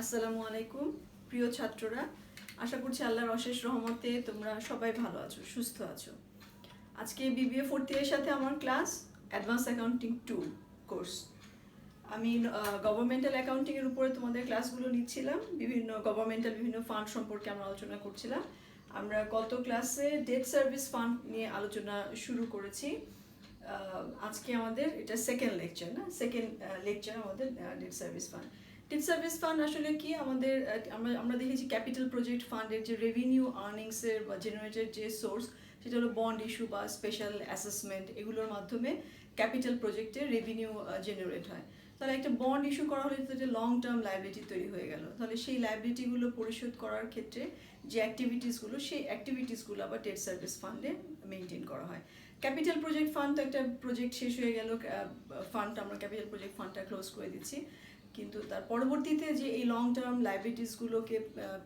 আসসালামু আলাইকুম প্রিয় ছাত্ররা, আশা করছি আল্লাহর অশেষ রহমতে তোমরা সবাই ভালো আছো, সুস্থ আছো। আজকে বিবিএ ফোর্থ ইয়ারের সাথে আমার ক্লাস অ্যাডভান্স অ্যাকাউন্টিং 2 কোর্স। আমি গভর্নমেন্টাল অ্যাকাউন্টিংয়ের উপরে তোমাদের ক্লাসগুলো নিচ্ছিলাম। বিভিন্ন ফান্ড সম্পর্কে আমরা আলোচনা করছিলাম। আমরা গত ক্লাসে ডেট সার্ভিস ফান্ড নিয়ে আলোচনা শুরু করেছি। আজকে আমাদের এটা সেকেন্ড লেকচার আমাদের debt service fund. Debt service fund আসলে কি? আমাদের আমরা দেখেছি ক্যাপিটাল প্রজেক্ট ফান্ডের যে রেভিনিউ আর্নিংসের বা জেনারেটেড যে সোর্স, সেটা হলো বন্ড ইস্যু বা স্পেশাল অ্যাসেসমেন্ট। এগুলোর মাধ্যমে ক্যাপিটাল প্রজেক্টের রেভিনিউ জেনারেট হয়। তাহলে একটা বন্ড ইস্যু করা হলে তো লং টার্ম লাইবিলিটি তৈরি হয়ে গেল। তাহলে সেই লাইবিলিটিগুলো পরিশোধ করার ক্ষেত্রে যে অ্যাক্টিভিটিসগুলো, সেই অ্যাক্টিভিটিসগুলো আবার ডেট সার্ভিস ফান্ডে মেনটেন করা হয়। ক্যাপিটাল প্রজেক্ট ফান্ড তো একটা প্রজেক্ট শেষ হয়ে গেল, ফান্ডটা আমরা ক্যাপিটাল প্রজেক্ট ফান্ডটা ক্লোজ করে দিচ্ছি। কিন্তু তার পরবর্তীতে যে এই লং টার্ম লাইবিলিটিসগুলোকে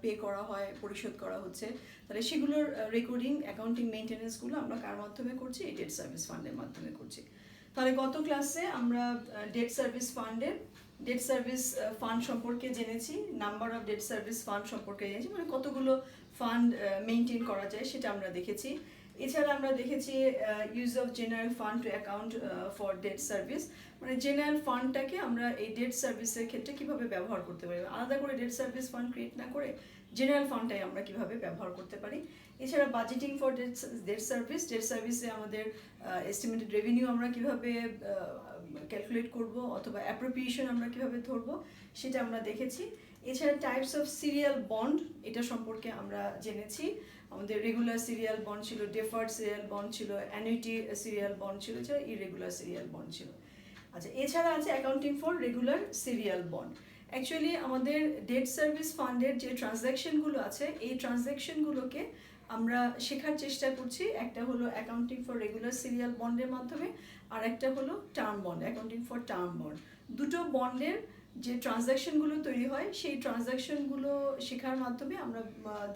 পে করা হয়, পরিশোধ করা হচ্ছে, তাহলে সেগুলোর রেকর্ডিং, অ্যাকাউন্টিং মেনটেন্যান্সগুলো আমরা কার মাধ্যমে করছি? এই ডেট সার্ভিস ফান্ডের মাধ্যমে করছি। তাহলে গত ক্লাসে আমরা ডেট সার্ভিস ফান্ড সম্পর্কে জেনেছি, number of debt service fund সম্পর্কে জেনেছি, মানে কতগুলো ফান্ড মেনটেন করা যায় সেটা আমরা দেখেছি। এছাড়া আমরা দেখেছি use of general fund to account for debt service, মানে জেনারেল ফান্ডটাকে আমরা এই ডেট সার্ভিসের ক্ষেত্রে কিভাবে ব্যবহার করতে পারি, আলাদা করে ডেট সার্ভিস ফান্ড ক্রিয়েট না করে জেনারেল ফান্ডটাই আমরা কিভাবে ব্যবহার করতে পারি। এছাড়া বাজেটিং ফর ডেট সার্ভিসে আমাদের এস্টিমেটেড রেভিনিউ আমরা কিভাবে ক্যালকুলেট করব, অথবা অ্যাপ্রোপ্রিয়েশন আমরা কিভাবে ধরবো, সেটা আমরা দেখেছি। এছাড়া টাইপস অফ সিরিয়াল বন্ড, এটা সম্পর্কে আমরা জেনেছি। আমাদের রেগুলার সিরিয়াল বন্ড ছিল, ডেফার্ড সিরিয়াল বন্ড ছিল, অ্যানুইটি সিরিয়াল বন্ড ছিল, এছাড়া ইরেগুলার সিরিয়াল বন্ড ছিল। আচ্ছা, এছাড়া আছে accounting for regular serial bond. Actually আমাদের ডেট সার্ভিস ফান্ডের যে ট্রানজ্যাকশনগুলো আছে, এই ট্রানজ্যাকশনগুলোকে আমরা শেখার চেষ্টা করছি। একটা হলো অ্যাকাউন্টিং ফর রেগুলার সিরিয়াল বন্ডের মাধ্যমে, আর একটা হলো term bond, accounting for term bond. দুটো বন্ডের যে ট্রানজ্যাকশনগুলো তৈরি হয়, সেই ট্রানজ্যাকশনগুলো শেখার মাধ্যমে আমরা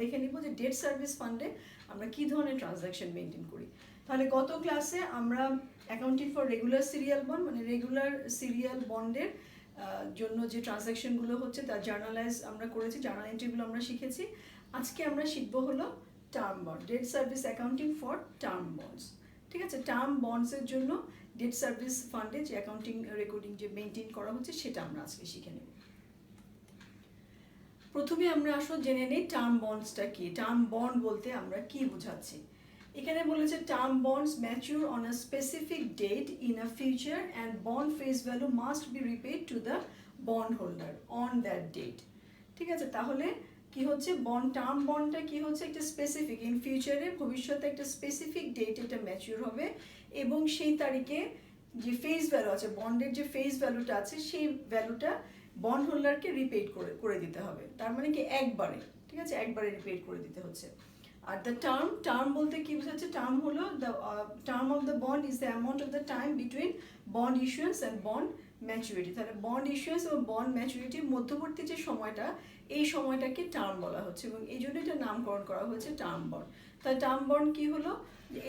দেখে নিব যে ডেট সার্ভিস ফান্ডে আমরা কী ধরনের ট্রানজ্যাকশন মেনটেন করি। তাহলে গত ক্লাসে আমরা accounting for regular serial bond, মানে রেগুলার সিরিয়াল বন্ডের জন্য যে ট্রানজ্যাকশনগুলো হচ্ছে তার জার্নালাইজ আমরা করেছি, জার্নাল এন্ট্রিগুলো আমরা শিখেছি। আজকে আমরা শিখবো হলো term bond, debt service accounting for term bonds. ঠিক আছে, টার্ম বন্ডসের জন্য ডেট সার্ভিস ফান্ডে যে অ্যাকাউন্টিং রেকর্ডিং যে মেনটেন করা হচ্ছে, সেটা আমরা আজকে শিখে নেব। প্রথমে আমরা আসলে জেনে নিই টার্ম বন্ডসটা কি। টার্ম বন্ড বলতে আমরা কি বোঝাচ্ছি। এখানে বলেছে term bonds mature on a specific date in a future and bond face value must be repaid to the bond holder on that date. ঠিক আছে, তাহলে কি হচ্ছে, টার্ম বন্ডটা কি হচ্ছে, একটা স্পেসিফিক, ইন ফিউচারে, ভবিষ্যতে একটা স্পেসিফিক ডেট এটা ম্যাচিউর হবে, এবং সেই তারিখে যে ফেস ভ্যালু আছে, বন্ডের যে ফেস ভ্যালুটা আছে, সেই ভ্যালুটা বন্ড হোল্ডারকে রিপেড করে দিতে হবে। তার মানে কি, একবারে, ঠিক আছে, একবারে রিপেড করে দিতে হচ্ছে। আর দ্য টার্ম বলতে কি বোঝাচ্ছে? টার্ম হলো the term of the bond is the amount of the time between bond issuance and bond maturity. তাহলে বন্ড ইস্যুয়েন্স এবং বন্ড ম্যাচুরিটির মধ্যবর্তী যে সময়টা, এই সময়টাকে টার্ম বলা হচ্ছে, এবং এই জন্য এটা নামকরণ করা হয়েছে টার্ম বন্ড। তাহলে টার্ম বন্ড কি হলো,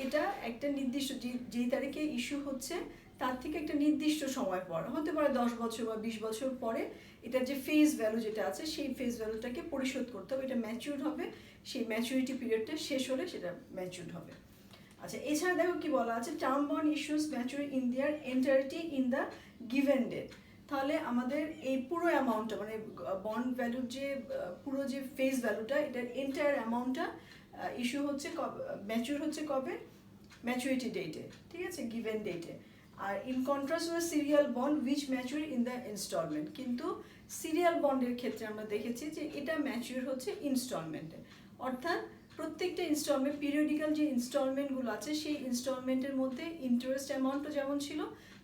এটা একটা নির্দিষ্ট যেই তারিখে ইস্যু হচ্ছে তার থেকে একটা নির্দিষ্ট সময় পর, হতে পারে 10 বছর বা 20 বছর পরে, এটার যে ফেস ভ্যালু যেটা আছে, সেই ফেস ভ্যালুটাকে পরিশোধ করতে হবে। এটা ম্যাচিউর হবে, সেই ম্যাচুরিটি পিরিয়ডটা শেষ হলে সেটা ম্যাচিউর হবে। আচ্ছা, এছাড়া দেখো কি বলা আছে, term bond issues mature in their entirety in the given date. তাহলে আমাদের এই পুরো অ্যামাউন্টটা, মানে বন্ড ভ্যালুর যে পুরো যে ফেস ভ্যালুটা, এটার এন্টায়ার অ্যামাউন্টটা ইস্যু হচ্ছে ম্যাচিউর হচ্ছে কবে? ম্যাচুরিটি ডেটে, ঠিক আছে, গিভেন ডেটে। আর in contrast were serial bond which mature in the instalment. কিন্তু সিরিয়াল বন্ডের ক্ষেত্রে আমরা দেখেছি যে এটা ম্যাচিউর হচ্ছে ইনস্টলমেন্টে, অর্থাৎ প্রত্যেকটা ইনস্টলমেন্ট, পিরিয়ডিক্যাল যে ইনস্টলমেন্টগুলো আছে, সেই ইনস্টলমেন্টের মধ্যে ইন্টারেস্ট অ্যামাউন্টও যেমন ছিল,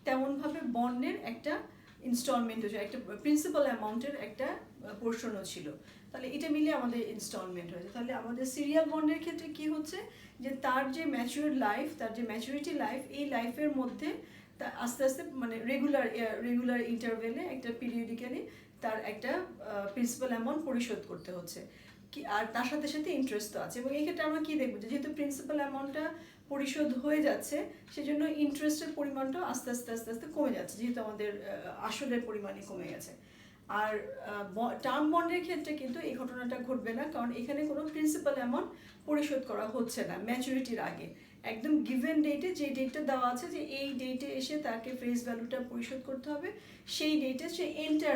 তেমনভাবে বন্ডের একটা ইনস্টলমেন্টও, একটা প্রিন্সিপাল অ্যামাউন্টের একটা পোর্শনও ছিল। তাহলে এটা মিলে আমাদের ইনস্টলমেন্ট হয়েছে। তাহলে আমাদের সিরিয়াল বন্ডের ক্ষেত্রে কি হচ্ছে, যে তার যে ম্যাচিউর লাইফ, তার যে ম্যাচুরিটি লাইফ, এই লাইফের মধ্যে তা আস্তে আস্তে, মানে রেগুলার ইন্টারভেলে, একটা পিরিয়ডিক্যালি তার একটা প্রিন্সিপাল অ্যামাউন্ট পরিশোধ করতে হচ্ছে কি, আর তার সাথে সাথে ইন্টারেস্ট তো আছে। এবং এই ক্ষেত্রে আমরা কি দেখবো, যেহেতু প্রিন্সিপাল অ্যামাউন্টটা পরিশোধ হয়ে যাচ্ছে, সেজন্য ইন্টারেস্টের পরিমাণটাও আস্তে আস্তে কমে যাচ্ছে, যেহেতু আমাদের আসলের পরিমাণই কমে গেছে। আর টার্ম বন্ডের ক্ষেত্রে কিন্তু এই ঘটনাটা ঘটবে না, কারণ এখানে কোনো প্রিন্সিপাল অ্যামাউন্ট পরিশোধ করা হচ্ছে না ম্যাচুরিটির আগে। একদম গিভেন ডেটে যে ডেটটা দেওয়া আছে যে এই ডেটে এসে তাকে ফেস ভ্যালুটা পরিশোধ করতে হবে, সেই ডেটে সে এন্টার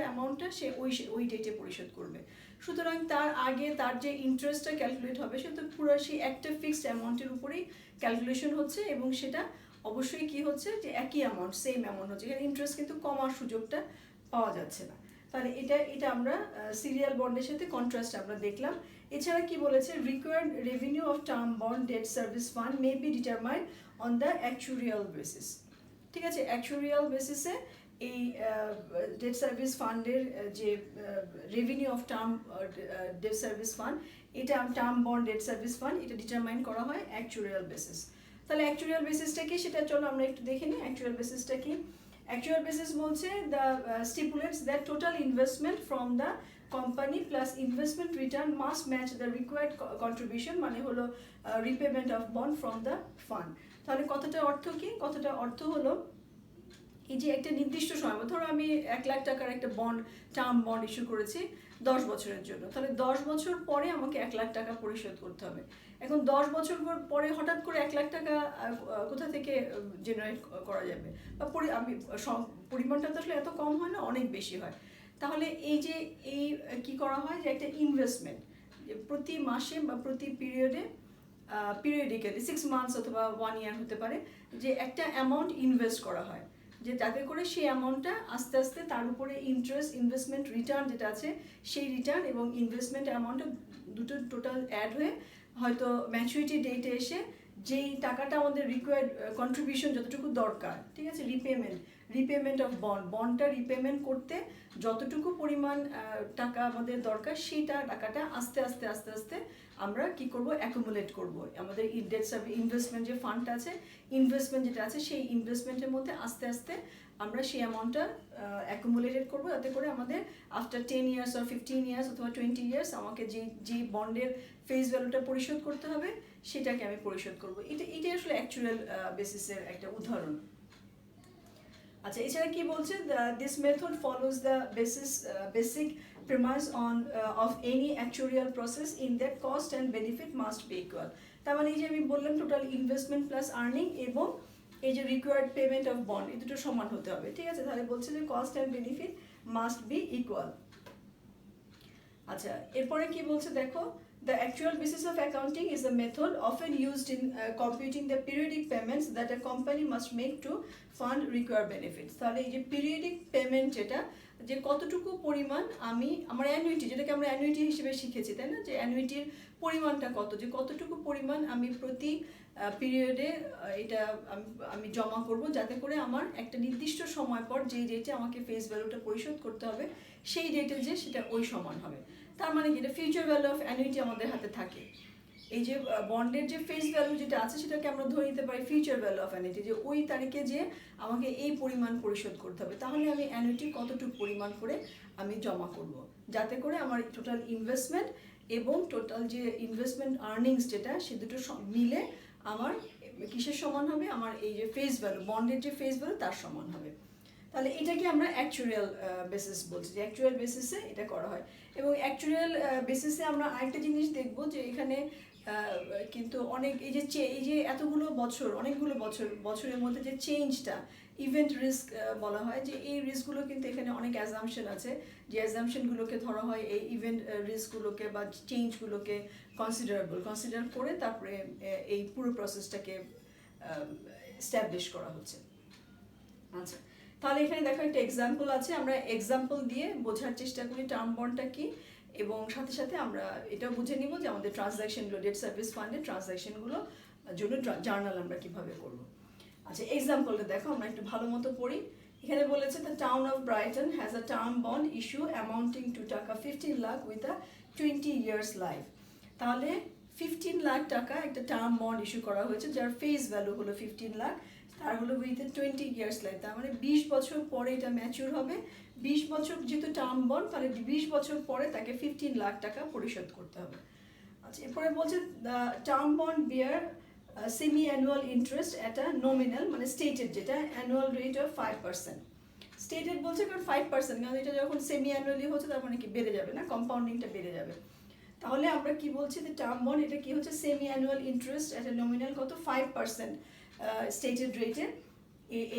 অ্যামাউন্টটা সে ওই ডেটে পরিশোধ করবে। সুতরাং তার আগে তার যে ইন্টারেস্টটা ক্যালকুলেট হবে সে তো পুরো সেই একটা ফিক্সড অ্যামাউন্টের উপরেই ক্যালকুলেশন হচ্ছে, এবং সেটা অবশ্যই কি হচ্ছে যে একই অ্যামাউন্ট, সেম অ্যামাউন্ট হচ্ছে, এখানে ইন্টারেস্ট কিন্তু কমার সুযোগটা পাওয়া যাচ্ছে না। তাহলে এটা আমরা সিরিয়াল বন্ডের সাথে কন্ট্রাস্ট আমরা দেখলাম। এছাড়া কি বলেছে, required revenue of term bond debt service fund may be determined on the actuarial basis. ঠিক আছে, অ্যাকচুরিয়াল বেসিসে এই ডেট সার্ভিস ফান্ডের যে revenue of term debt service fund, এটা term bond debt service fund, এটা ডিটারমাইন করা হয় অ্যাকচুরিয়াল বেসিস। তাহলে অ্যাকচুরিয়াল বেসিসটা কি সেটা চলো আমরা একটু দেখে নিই। অ্যাকচুয়াল বেসিসটা কি? অ্যাকচুয়াল বেসিস বলছে the stipulates that total investment from the company plus investment return must match the required contribution, মানে হলো repayment of bond from the fund. তাহলে কথাটার অর্থ কি? কথাটার অর্থ হলো এই যে একটা নির্দিষ্ট সময়, ধরো আমি 1 লাখ টাকার একটা বন্ড, টার্ম বন্ড ইস্যু করেছি 10 বছরের জন্য, তাহলে 10 বছর পরে আমাকে 1 লাখ টাকা পরিশোধ করতে হবে। এখন 10 বছর পরে হঠাৎ করে 1 লাখ টাকা কোথা থেকে জেনারেট করা যাবে, বা আমি পরিমাণটা তো আসলে এত কম হয় না, অনেক বেশি হয়। তাহলে এই যে এই কি করা হয় যে একটা ইনভেস্টমেন্ট প্রতি মাসে বা প্রতি পিরিয়ডিক্যালি 6 মান্থস অথবা 1 ইয়ার হতে পারে, যে একটা অ্যামাউন্ট ইনভেস্ট করা হয়, যে যাতে করে সেই অ্যামাউন্টটা আস্তে আস্তে তার উপরে ইন্টারেস্ট, ইনভেস্টমেন্ট রিটার্ন যেটা আছে সেই রিটার্ন এবং ইনভেস্টমেন্ট অ্যামাউন্টটা দুটো টোটাল অ্যাড হয়ে হয়তো ম্যাচুরিটি ডেটে এসে যেই টাকাটা আমাদের রিকোয়ার্ড কন্ট্রিবিউশন যতটুকু দরকার, ঠিক আছে, রিপেমেন্ট অফ বন্ডটা রিপেমেন্ট করতে যতটুকু পরিমাণ টাকা আমাদের দরকার, সেইটা টাকাটা আস্তে আস্তে আস্তে আস্তে আমরা কি করব, অ্যাকুমুলেট করব। আমাদের ডেট সার্ভিস ইনভেস্টমেন্ট যে ফান্ডটা আছে, ইনভেস্টমেন্ট যেটা আছে সেই ইনভেস্টমেন্টের মধ্যে আস্তে আস্তে আমরা সেই অ্যামাউন্টটা অ্যাকুমুলেটেড করবো, যাতে করে আমাদের আফটার 10 ইয়ার্স অর 15 ইয়ার্স অথবা 20 ইয়ার্স আমাকে যে বন্ডের ফেস ভ্যালুটা পরিশোধ করতে হবে সেটাকে আমি পরিশোধ করবো। এটা আসলে অ্যাকচুয়াল বেসিসের একটা উদাহরণ। আচ্ছা, এছাড়া কি বলছে, this method follows the basic premise of any actuarial process in that cost and benefit must be equal। তার মানে এই যে আমি বললাম টোটাল ইনভেস্টমেন্ট প্লাস আর্নিং এবং এই যে রিকোয়ার্ড পেমেন্ট অফ বন্ড, এই দুটো সমান হতে হবে। ঠিক আছে, তাহলে বলছে যে cost and benefit must be equal. আচ্ছা, এরপরে কি বলছে দেখো, the actual basis of accounting is a method often used in computing the periodic payments that a company must make to fund required benefits। তাহলে এই যে পিরিয়ডিক পেমেন্ট, যেটা যে কতটুকু পরিমাণ আমি আমার অ্যানুইটি, যেটাকে আমরা অ্যানুইটি হিসেবে শিখেছি তাই না, যে অ্যানুইটির পরিমাণটা কত, যে কতটুকু পরিমাণ আমি প্রতি পিরিয়ডে এটা আমি জমা করব, যাতে করে আমার একটা নির্দিষ্ট সময় পর যে ডেটে আমাকে ফেস ভ্যালুটা পরিশোধ করতে হবে সেই ডেটে যে সেটা ওই সমান হবে। তার মানে কি, এটা ফিউচার ভ্যালু অফ অ্যানুইটি আমাদের হাতে থাকে। এই যে বন্ডের যে ফেস ভ্যালু যেটা আছে সেটাকে আমরা ধরে নিতে পারি ফিউচার ভ্যালু অফ অ্যানুইটি, যে ওই তারিখে যে আমাকে এই পরিমাণ পরিশোধ করতে হবে, তাহলে আমি অ্যানুইটি কতটুকু পরিমাণ করে আমি জমা করব, যাতে করে আমার টোটাল ইনভেস্টমেন্ট এবং টোটাল যে ইনভেস্টমেন্ট আর্নিংস যেটা সে দুটো মিলে আমার কিসের সমান হবে, আমার এই যে ফেস ভ্যালু, বন্ডের যে ফেস ভ্যালু তার সমান হবে। তাহলে এটাকে আমরা অ্যাকচুয়াল বেসিস বলছি, যে অ্যাকচুয়াল বেসিসে এটা করা হয়। এবং অ্যাকচুয়াল বেসিসে আমরা আরেকটা জিনিস দেখব, যে এখানে কিন্তু অনেক এই যে এতগুলো বছর, অনেকগুলো বছরের মধ্যে যে চেঞ্জটা, ইভেন্ট রিস্ক বলা হয়, যে এই রিস্কগুলো কিন্তু এখানে অনেক অ্যাজাম্পশন আছে, যে অ্যাজাম্পশনগুলোকে ধরা হয় এই ইভেন্ট রিস্কগুলোকে বা চেঞ্জগুলোকে কনসিডার করে তারপরে এই পুরো প্রসেসটাকে এস্টাবলিশ করা হচ্ছে। আচ্ছা, তাহলে এখানে দেখো একটা এক্সাম্পল আছে, আমরা এক্সাম্পল দিয়ে বোঝার চেষ্টা করি টার্ম বন্ডটা কি, এবং সাথে সাথে আমরা এটাও বুঝে নিব যে আমাদের ট্রানজ্যাকশনগুলো, ডেট সার্ভিস ফান্ডের ট্রানজ্যাকশনগুলো জন্য জার্নাল আমরা কিভাবে করব। আচ্ছা, এক্সাম্পলটা দেখো, আমরা একটু ভালো মতো পড়ি। এখানে বলেছে the town of Brighton has a term bond issue amounting two টাকা 15 lakh with a 20 years life. তাহলে 15 লাখ টাকা একটা টার্ম বন্ড ইস্যু করা হয়েছে, যার ফেস ভ্যালু হলো 15 লাখ, তার হলো উইথ 20 ইয়ার্স লাইফ। তার মানে 20 বছর পরে এটা ম্যাচিউর হবে। 20 বছর যেহেতু টার্ম বন্ড, তাহলে 20 বছর পরে তাকে 15 লাখ টাকা পরিশোধ করতে হবে। আচ্ছা, এরপরে বলছে the term bond bear semi annual interest at a nominal, মানে স্টেটেড যেটা অ্যানুয়াল রেট অফ 5%। স্টেটেড বলছে কারণ 5%, কারণ এটা যখন সেমি অ্যানুয়ালি হচ্ছে তার মানে কি বেড়ে যাবে না, কম্পাউন্ডিংটা বেড়ে যাবে। তাহলে আমরা কি বলছি যে টার্ম বন্ড এটা কি হচ্ছে সেমি অ্যানুয়াল ইন্টারেস্ট একটা নমিনাল কত 5% স্টেটেড রেটে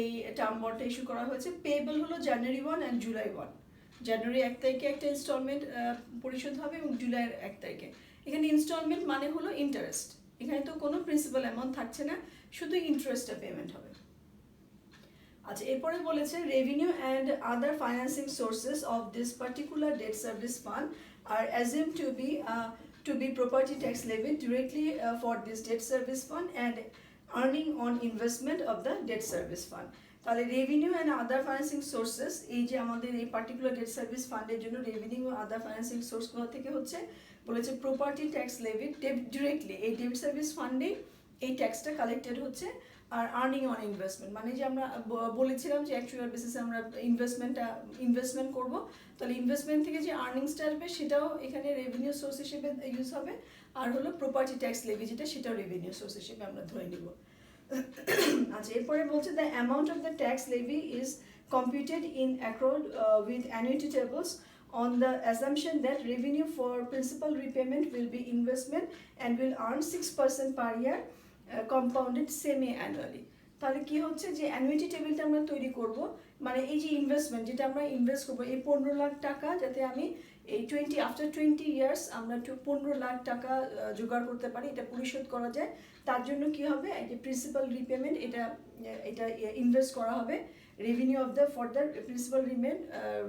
এই টার্ম বন্ডটা ইস্যু করা হয়েছে। পেয়েবল হলো জানুয়ারি 1 অ্যান্ড জুলাই 1, জানুয়ারি 1 তারিখে একটা ইনস্টলমেন্ট পরিশোধ হবে এবং জুলাইয়ের 1 তারিখে। এখানে ইনস্টলমেন্ট মানে হলো ইন্টারেস্ট, এখানে তো কোনো প্রিন্সিপাল অ্যামাউন্ট থাকছে না, শুধু ইন্টারেস্টটা পেমেন্ট হবে। আচ্ছা, এরপরে বলেছে revenue and other financing sources of this particular debt service fund are assume to be property tax levied directly for this debt service fund and earning on investment of the debt service fund. তাহলে revenue and other financing sources, এই যে আমাদের এই particular debt service ফান্ডের জন্য revenue ও আদার financing সোর্সগুলো থেকে হচ্ছে বলেছে প্রপার্টি ট্যাক্স লেভিড ডিরেক্টলি এই ডেট সার্ভিস ফান্ডে এই ট্যাক্সটা কালেক্টেড হচ্ছে। আর আর্নিং অন ইনভেস্টমেন্ট মানে যে আমরা বলেছিলাম যে অ্যাকচুয়াল বেসিসে আমরা ইনভেস্টমেন্ট করব, তাহলে ইনভেস্টমেন্ট থেকে যে আর্নিংসটা আসবে সেটাও এখানে রেভিনিউ সোর্স হিসেবে ইউজ হবে। আর হলো প্রপার্টি ট্যাক্স লেভি যেটা, সেটাও রেভিনিউ সোর্স হিসেবে আমরা ধরে নিব। আচ্ছা, এরপরে বলছে the amount of the tax levy is computed in accord with annuity tables on the assumption that revenue for principal repayment will be investment and will earn 6% per year compounded semi-annually. তাহলে কি হচ্ছে যে annuity টেবিলটা আমরা তৈরি করব, মানে এই যে ইনভেস্টমেন্ট যেটা আমরা ইনভেস্ট করবো এই 15 লাখ টাকা, যাতে আমি এই আফটার 20 ইয়ার্স আমরা 15 লাখ টাকা জোগাড় করতে পারি, এটা পরিশোধ করা যায়। তার জন্য কি হবে, এই যে প্রিন্সিপাল রিপেমেন্ট এটা ইনভেস্ট করা হবে। Revenue of the for the principal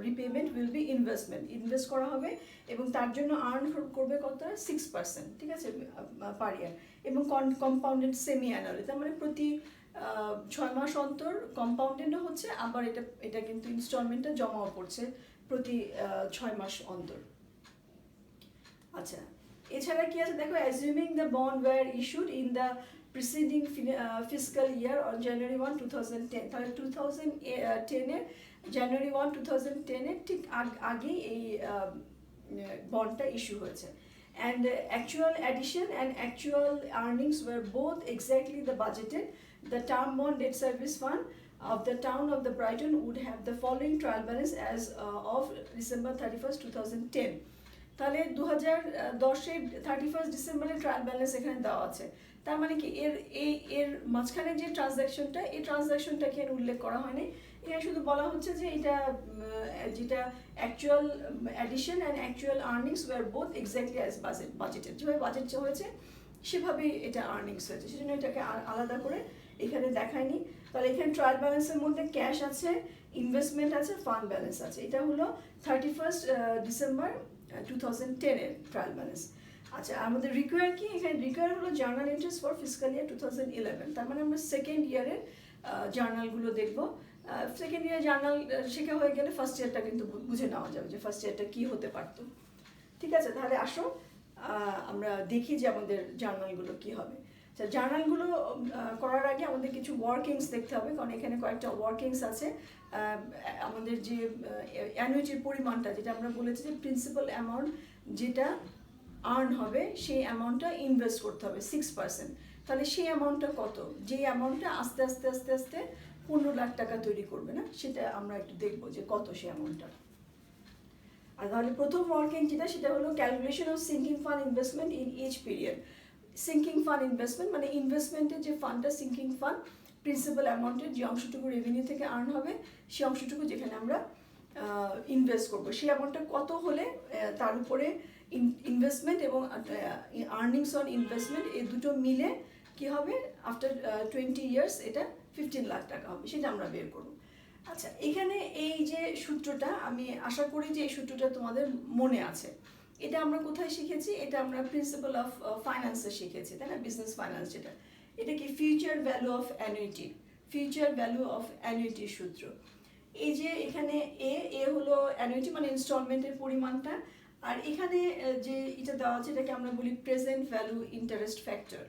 repayment will be invest করা হবে এবং তার জন্য আর্ন করবে কত 6%, ঠিক আছে, পার ইয়ার, এবং কম্পাউন্ডেড সেমি অ্যানুয়ালি, তার মানে প্রতি 6 মাস অন্তর কম্পাউন্ডেডও হচ্ছে, আবার এটা কিন্তু ইনস্টলমেন্টটা জমাও পড়ছে প্রতি 6 মাস অন্তর। আচ্ছা, এছাড়া কি আছে দেখো, assuming the bond war issued in the preceding fiscal year on January 1, 2010, তাহলে 2010-এর জানুয়ারি 1, 2010-এর ঠিক আগে এই বন্ডটা ইস্যু হয়েছে। And actual addition and actual earnings were both exactly the budgeted. The term bond debt service fund of the town of the Brighton would have the following trial balance as of December 31st, 2010. তাহলে 2010-এর 31 ডিসেম্বরের trial balance এখানে দেওয়া আছে। তার মানে কি এর মাঝখানে যে ট্রানজ্যাকশনটা, এই ট্রানজ্যাকশনটাকে উল্লেখ করা হয়নি, এখানে শুধু বলা হচ্ছে যে এটা যেটা actual addition and actual earnings were both exactly as budgeted, যেভাবে বাজেট হয়েছে সেভাবেই এটা আর্নিংস হয়েছে, সেজন্য এটাকে আলাদা করে এখানে দেখায়নি। তাহলে এখানে ট্রায়াল ব্যালেন্সের মধ্যে ক্যাশ আছে, ইনভেস্টমেন্ট আছে, ফান্ড ব্যালেন্স আছে। এটা হলো 31 ডিসেম্বর 2010-এর ট্রায়াল ব্যালেন্স। আচ্ছা, আমাদের রিকোয়ার কি, এখানে রিকোয়ার হলো জার্নাল এন্ট্রিজ ফর ফিসক্যাল ইয়ার 2011, তার মানে আমরা সেকেন্ড ইয়ারের জার্নালগুলো দেখবো। সেকেন্ড ইয়ার জার্নাল শেখা হয়ে গেলে ফার্স্ট ইয়ারটা কিন্তু বুঝে নেওয়া যাবে যে ফার্স্ট ইয়ারটা কী হতে পারতো। ঠিক আছে, তাহলে আসো আমরা দেখি যে আমাদের জার্নালগুলো কী হবে। আচ্ছা, জার্নালগুলো করার আগে আমাদের কিছু ওয়ার্কিংস দেখতে হবে, কারণ এখানে কয়েকটা ওয়ার্কিংস আছে। আমাদের যে অ্যানুইটির পরিমাণটা, যেটা আমরা বলেছি যে প্রিন্সিপাল অ্যামাউন্ট যেটা আর্ন হবে সেই অ্যামাউন্টটা ইনভেস্ট করতে হবে 6%। তাহলে সেই অ্যামাউন্টটা কত, যে অ্যামাউন্টটা আস্তে আস্তে আস্তে আস্তে 15 লাখ টাকা তৈরি করবে না, সেটা আমরা একটু দেখবো যে কত সেই অ্যামাউন্টটা। আর তাহলে প্রথম ওয়ার্কিং যেটা, সেটা হলো calculation of sinking fund investment in each period. Sinking fund investment মানে ইনভেস্টমেন্টের যে ফান্ডটা সিঙ্কিং ফান্ড, প্রিন্সিপাল অ্যামাউন্টের যে অংশটুকু রেভিনিউ থেকে আর্ন হবে সেই অংশটুকু যেখানে আমরা ইনভেস্ট করবো, সেই অ্যামাউন্টটা কত হলে তার উপরে ইনভেস্টমেন্ট এবং আর্নিংস অন ইনভেস্টমেন্ট এই দুটো মিলে কি হবে, আফটার 20 ইয়ার্স এটা 15 লাখ টাকা হবে, সেটা আমরা বের করব। আচ্ছা, এখানে এই যে সূত্রটা, আমি আশা করি যে এই সূত্রটা তোমাদের মনে আছে। এটা আমরা কোথায় শিখেছি, এটা আমরা প্রিন্সিপাল অফ ফাইন্যান্সে শিখেছি, তাই না, বিজনেস ফাইন্যান্স যেটা। এটা কি future value of annuity, future value of অ্যানুইটির সূত্র। এই যে এখানে এ হলো অ্যানুইটি মানে ইনস্টলমেন্টের পরিমাণটা, আর এখানে যে এটা দেওয়া আছে এটাকে আমরা বলি present value interest factor,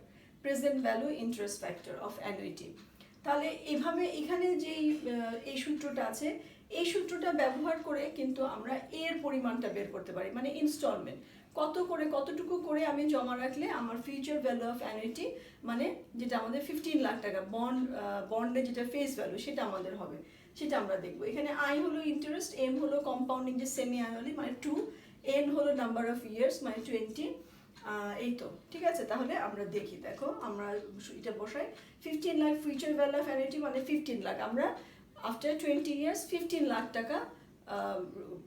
present value interest factor of annuity. তাহলে এভাবে এখানে যেই এই সূত্রটা আছে, এই সূত্রটা ব্যবহার করে কিন্তু আমরা এর পরিমাণটা বের করতে পারি, মানে ইনস্টলমেন্ট কতটুকু করে আমি জমা রাখলে আমার ফিউচার ভ্যালু অফ অ্যানুইটি, মানে যেটা আমাদের 15 লাখ টাকা বন্ডে যেটা ফেস ভ্যালু সেটা আমাদের হবে, সেটা আমরা দেখবো। এখানে আই হলো ইন্টারেস্ট, এম হলো কম্পাউন্ডিং যে সেমি অ্যানুয়ালি মানে 2, এন হলো নাম্বার অফ ইয়ার্স মানে 20। এই তো ঠিক আছে। তাহলে আমরা দেখি, দেখো আমরা এটা বসাই 15 lakh future value of annuity মানে 15 লাখ আমরা আফটার 20 ইয়ার্স 15 লাখ টাকা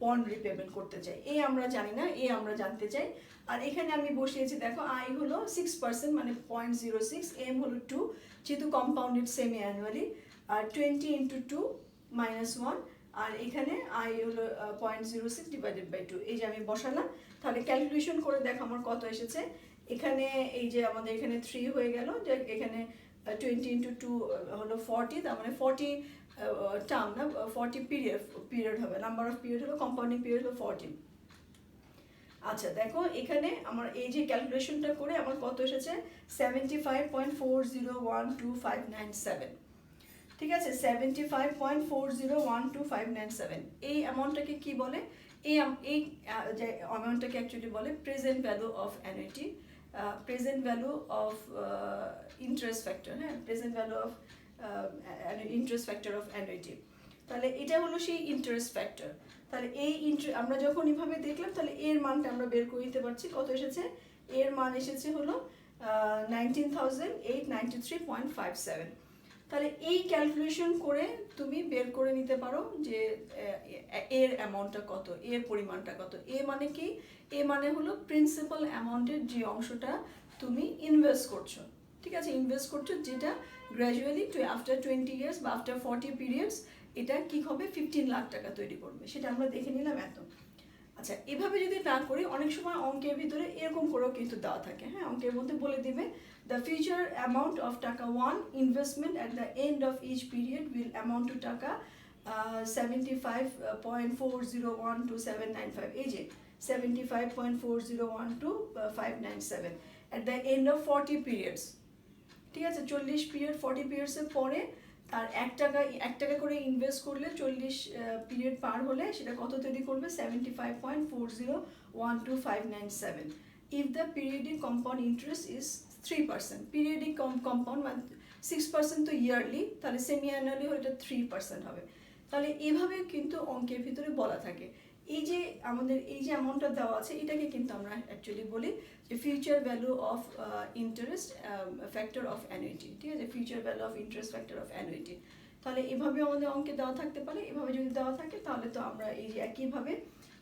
বন্ড রিপেমেন্ট করতে চাই। এই আমরা জানি না, এই আমরা জানতে চাই। আর এখানে আমি বসিয়েছি দেখো আই হলো 6% মানে 0.06, এম হলো 2 যেহেতু কম্পাউন্ডেড সেমি অ্যানুয়ালি, আর 20 ইন্টু 2 -1, আর এখানে আই হলো 0.06 ডিভাইডেড বাই 2। এই যে আমি বসালাম, তাহলে ক্যালকুলেশন করে দেখো আমার কত এসেছে। এখানে এই যে আমাদের এখানে 3 হয়ে গেল, যে এখানে 20 ইন্টু 2 হলো 40, তার মানে 40 টার্ম না 40 পিরিয়ড হবে, নাম্বার অফ পিরিয়ড হলো কম্পাউন্ডিং পিরিয়ড হলো 40। আচ্ছা দেখো এখানে আমার এই যে ক্যালকুলেশনটা করে আমার কত এসেছে 75.4012,597। ঠিক আছে, 75.4012,597 এই অ্যামাউন্টটাকে কি বলে? এই যে অ্যামাউন্টটাকে অ্যাকচুয়ালি বলে present value of annuity, present value of interest factor, হ্যাঁ present value of interest factor of annuity. তাহলে এটা হলো সেই ইন্টারেস্ট ফ্যাক্টর। তাহলে এই আমরা যখন এইভাবে দেখলাম তাহলে এর মানটা আমরা বের করে দিতে পারছি। কত এসেছে? এর মান এসেছে হলো 19,893.57। তাহলে এই ক্যালকুলেশন করে তুমি বের করে নিতে পারো যে এর অ্যামাউন্টটা কত, এর পরিমাণটা কত। এ মানে কি? এ মানে হলো প্রিন্সিপাল অ্যামাউন্টের যে অংশটা তুমি ইনভেস্ট করছো, ঠিক আছে, ইনভেস্ট করছো, যেটা গ্র্যাজুয়ালি আফটার 20 ইয়ার্স বা আফটার 40 পিরিয়ডস এটা কি হবে 15 লাখ টাকা তৈরি করবে, সেটা আমরা দেখে নিলাম এত। আচ্ছা এভাবে যদি না করি, অনেক সময় অঙ্কের ভিতরে এরকম করেও কিন্তু দেওয়া থাকে, হ্যাঁ অঙ্কের মধ্যে বলে দিবে the future amount of taka 1 investment at the end of each period will amount to taka 75.4012,795। এই যে 75.4012,597 at the end of 40 periods, ঠিক আছে, 40 পিরিয়ড 40 পিরিয়ডসের পরে তার 1 টাকা করে ইনভেস্ট করলে 40 পিরিয়ড পার হলে সেটা কত তৈরি করবে 75.4012,597 if the periodic compound interest is 3%। Periodic compound মানে 6% তো ইয়ারলি, তাহলে সেমি অ্যানুয়ালি হলে এটা 3% হবে। তাহলে এভাবে কিন্তু অঙ্কের ভিতরে বলা থাকে। এই যে আমাদের এই যে অ্যামাউন্টটা দেওয়া আছে এটাকে কিন্তু আমরা অ্যাকচুয়ালি বলি যে future value of interest factor of annuity, ঠিক আছে, future value of interest factor of annuity. তাহলে এভাবে আমাদের অঙ্কে দেওয়া থাকতে পারে। এভাবে যদি দেওয়া থাকে তাহলে তো আমরা এই যে একইভাবে